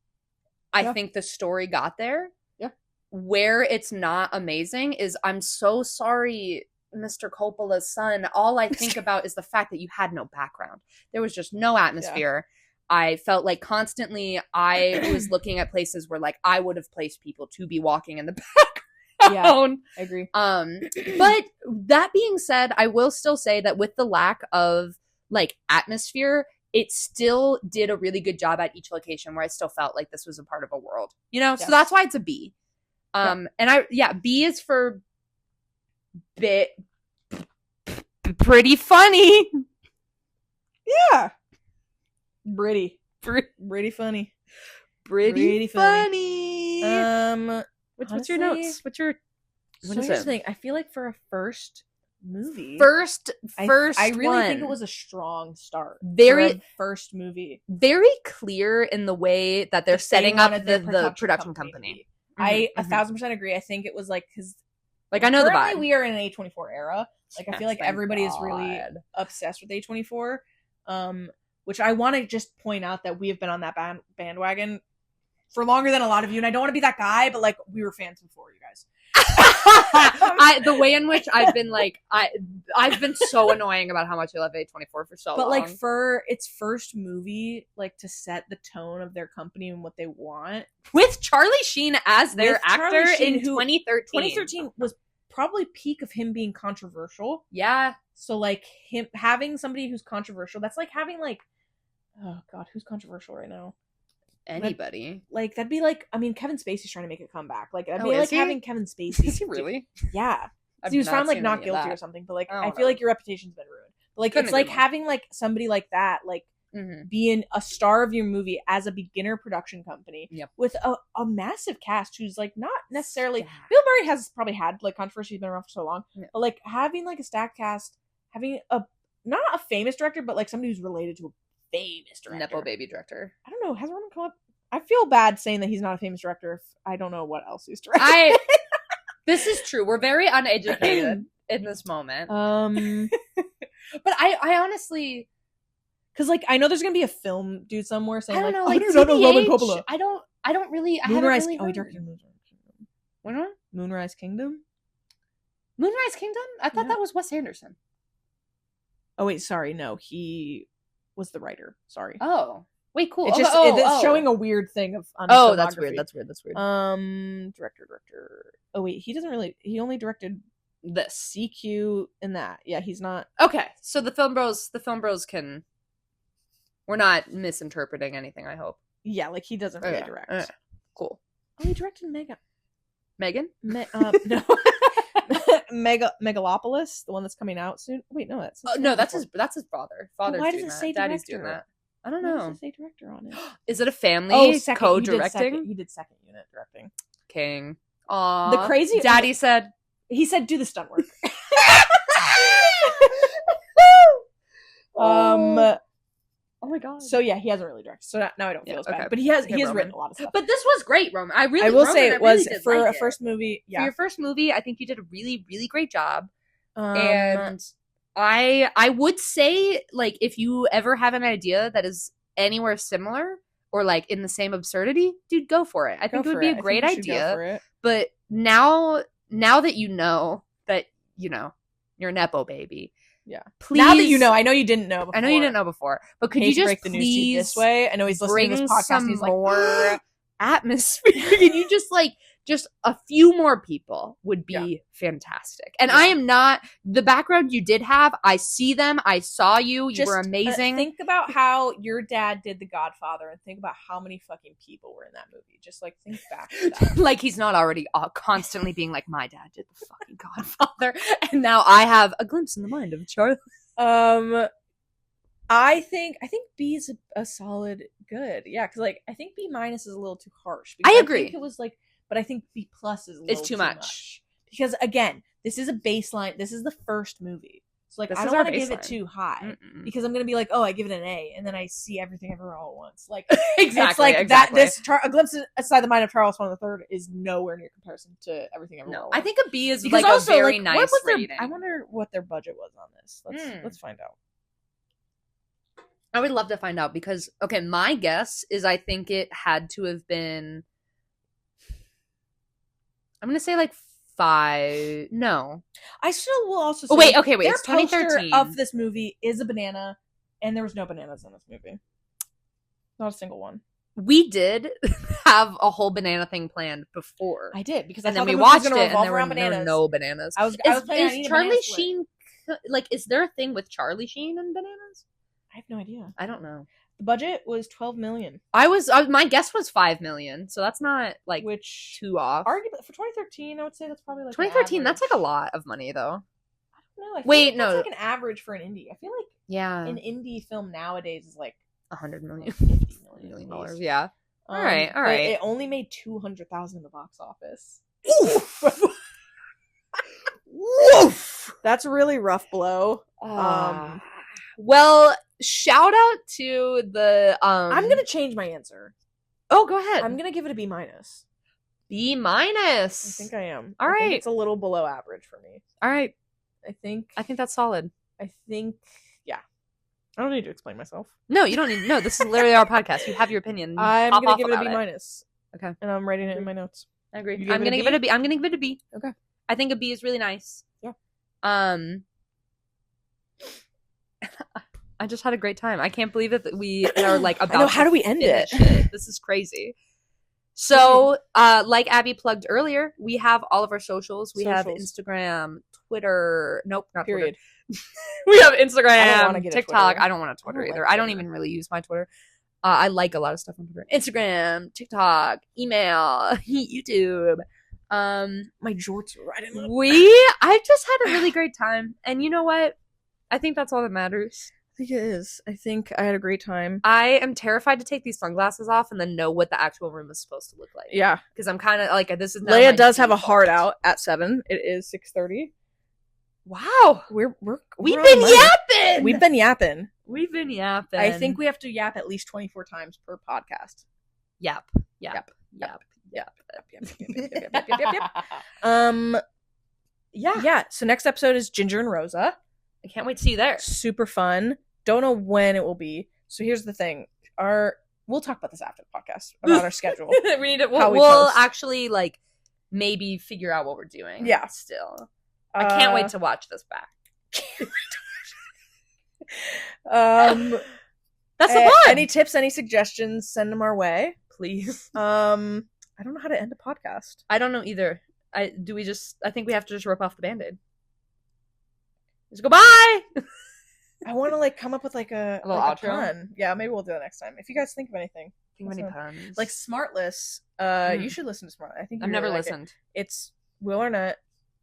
I think the story got there. Yeah. Where it's not amazing is I'm so sorry, Mr. Coppola's son. All I think about is the fact that you had no background. There was just no atmosphere. Yeah. I felt like constantly I was looking at places where like I would have placed people to be walking in the background. Yeah, I agree. But that being said, I will still say that with the lack of like atmosphere, it still did a really good job at each location where I still felt like this was a part of a world, you know? Yes. So that's why it's a B. And B is for pretty funny. Yeah. Pretty funny. Pretty funny. What's your notes? What is the thing? I feel like for a first movie, I really think it was a strong start. Very first movie, very clear in the way that they're setting up the production company. I 1,000% agree. I think it was like because I know the vibe. We are in an A24 era. Like I feel like everybody is really obsessed with A24. Which I want to just point out that we have been on that bandwagon for longer than a lot of you, and I don't want to be that guy, but like we were fans before you guys. The way in which I've been like I've been so annoying about how much I love A24 for so long. But like for its first movie, like to set the tone of their company and what they want, with Charlie Sheen as their actor in 2013. 2013 was probably peak of him being controversial. Yeah. So like him having somebody who's controversial, that's like having like, oh god, who's controversial right now? Anybody. Like that'd be like, I mean, Kevin Spacey's trying to make a comeback. Like that'd be like having Kevin Spacey. Is he really? Yeah. He was found like not guilty or something, but like I feel like your reputation's been ruined. But like it's like having like somebody like that, like being a star of your movie as a beginner production company with a massive cast who's like not necessarily Bill Murray has probably had like controversy, he's been around for so long, but like having like a stacked cast, having not a famous director, but like somebody who's related to a famous director. Nepo baby director. I don't know. Has one come up? I feel bad saying that he's not a famous director if I don't know what else he's directing. This is true. We're very uneducated in this moment. But I honestly, because like I know there's gonna be a film dude somewhere saying I don't know, like I don't know Roman Coppola. I don't really. Moonrise. He directed Moonrise Kingdom. What? Moonrise Kingdom. Moonrise Kingdom. I thought that was Wes Anderson. Oh wait, sorry. No, he was the writer. Sorry. Oh. Wait, cool. It's just it's showing a weird thing of that's weird. Director. Oh wait, he only directed this CQ in that. Yeah, he's not. Okay, so the film bros can. We're not misinterpreting anything, I hope. Yeah, like he doesn't really direct. Cool. Oh, he directed Megan? No. Megalopolis, the one that's coming out soon. Wait, no, that's his father. Why does it say Daddy's director? Doing that. I don't know. Why does it say director on it? Is it a family co-directing? He did second unit directing. King. Aww. The crazy Daddy said. He said, "Do the stunt work." Oh my god. So yeah, he hasn't really directed. So now I don't feel as bad. But he has written a lot of stuff. But this was great, Roman. I will say it was for a first movie. Yeah. For your first movie, I think you did a really, really great job. And I would say, like, if you ever have an idea that is anywhere similar or like in the same absurdity, dude, go for it. I think it would be a great idea. But now that you know that, you're a Nepo baby. Yeah. Please. Now that you know, I know you didn't know before. I know you didn't know before, but could you just break the news to you this way? I know he's listening to this podcast and he's like, atmosphere. And you just a few more people would be fantastic. And I am not the background you did have. I see them. I saw you. You were amazing. Think about how your dad did The Godfather, and think about how many fucking people were in that movie. Just like think back to that. Like he's not already constantly being like, my dad did the fucking Godfather, and now I have a glimpse in the mind of Charlie. I think B is a solid good. Yeah, because like I think B- is a little too harsh. I agree. I think it was like, but I think B+ is a little it's too much. Because again, this is a baseline. This is the first movie, so like I don't want to give it too high because I'm gonna be like, oh, I give it an A, and then I see Everything Everywhere All at Once. Like exactly, it's like exactly. A Glimpse Inside the Mind of Charles Swan III is nowhere near comparison to Everything Everywhere. No, I think a B is because like also, a very like, nice rating. I wonder what their budget was on this. Let's find out. I would love to find out because, okay, my guess is I think it had to have been, I'm going to say like 5. No. I still will also say, wait, it's 2013. Of this movie is a banana, and there was no bananas in this movie. Not a single one. We did have a whole banana thing planned before. I did, because and then we watched it, and there were no bananas. I was is Charlie Sheen, like, is there a thing with Charlie Sheen and bananas? I have no idea. I don't know. The budget was $12 million. My guess was $5 million, so that's not like too off. Arguably for 2013, I would say that's probably like 2013. That's like a lot of money, though. I don't know. Wait, no, that's like an average for an indie. I feel like an indie film nowadays is like $100 million, $50 million. Yeah. All right. It only made $200,000 in the box office. Oof. Woof. That's a really rough blow. Well, shout out to the I'm gonna change my answer. Oh, go ahead. I'm gonna give it a B-. B-. I think I am. All right. Think it's a little below average for me. All right. I think that's solid. I don't need to explain myself. No, you don't need. No, this is literally our podcast. You have your opinion. I'm gonna give it a B-. Okay. And I'm writing it in my notes. I agree. I'm gonna give it a B. I'm gonna give it a B. Okay. I think a B is really nice. Yeah. I just had a great time. I can't believe it that we are like about. I know, how do we end it? This is crazy. So, like Abby plugged earlier, we have all of our socials. We have Instagram, Twitter. Nope, not Period. Twitter. We have Instagram, TikTok. I don't want a Twitter either. I don't even really use my Twitter. I like a lot of stuff on Twitter. Instagram, TikTok, email, YouTube. My jorts are right in the I just had a really great time. And you know what? I think that's all that matters. I think it is. I think I had a great time. I am terrified to take these sunglasses off and then know what the actual room is supposed to look like. Yeah. Because I'm kind of like, this is not Leia does have a heart out at 7. It is 6:30. Wow. We've been yapping. We've been yapping. We've been yapping. I think we have to yap at least 24 times per podcast. Yap. Yeah. So next episode is Ginger and Rosa. I can't wait to see you there. Super fun. Don't know when it will be. So here's the thing. We'll talk about this after the podcast about our schedule. We need to. We'll actually like maybe figure out what we're doing. Yeah. Still, I can't wait to watch this back. That's the fun. Any tips? Any suggestions? Send them our way, please. I don't know how to end a podcast. I don't know either. I think we have to just rip off the Band-Aid. Just go bye. I want to like come up with like a little like outro. A pun. Yeah, maybe we'll do that next time. If you guys think of anything, puns. Like Smartless. You should listen to Smartless. I think I've never listened. It's Will Arnett,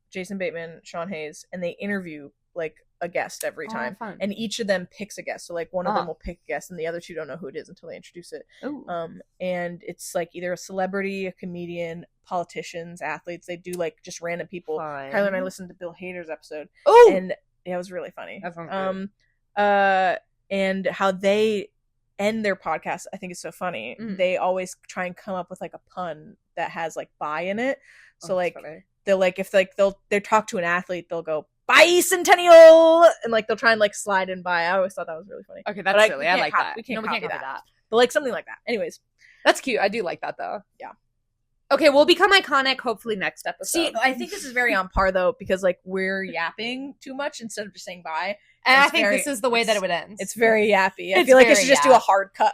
Jason Bateman, Sean Hayes, and they interview like a guest every time, and each of them picks a guest. So like one of them will pick a guest, and the other two don't know who it is until they introduce it. Ooh. And it's like either a celebrity, a comedian, politicians, athletes. They do like just random people. Kyler and I listened to Bill Hader's episode. Oh, and yeah, it was really funny. That sounds and how they end their podcast, I think is so funny. They always try and come up with like a pun that has like "bye" in it. So like they'll like if like they talk to an athlete, they'll go "Bicentennial," and like they'll try and like slide in by. I always thought that was really funny. Okay, that's silly. I like that. We can't copy that. But like something like that. Anyways, that's cute. I do like that though. Yeah. Okay, we'll become iconic hopefully next episode. See, I think this is very on par though, because like we're yapping too much instead of just saying bye. And I think this is the way that it would end. It's very yappy. I feel like it should just do a hard cut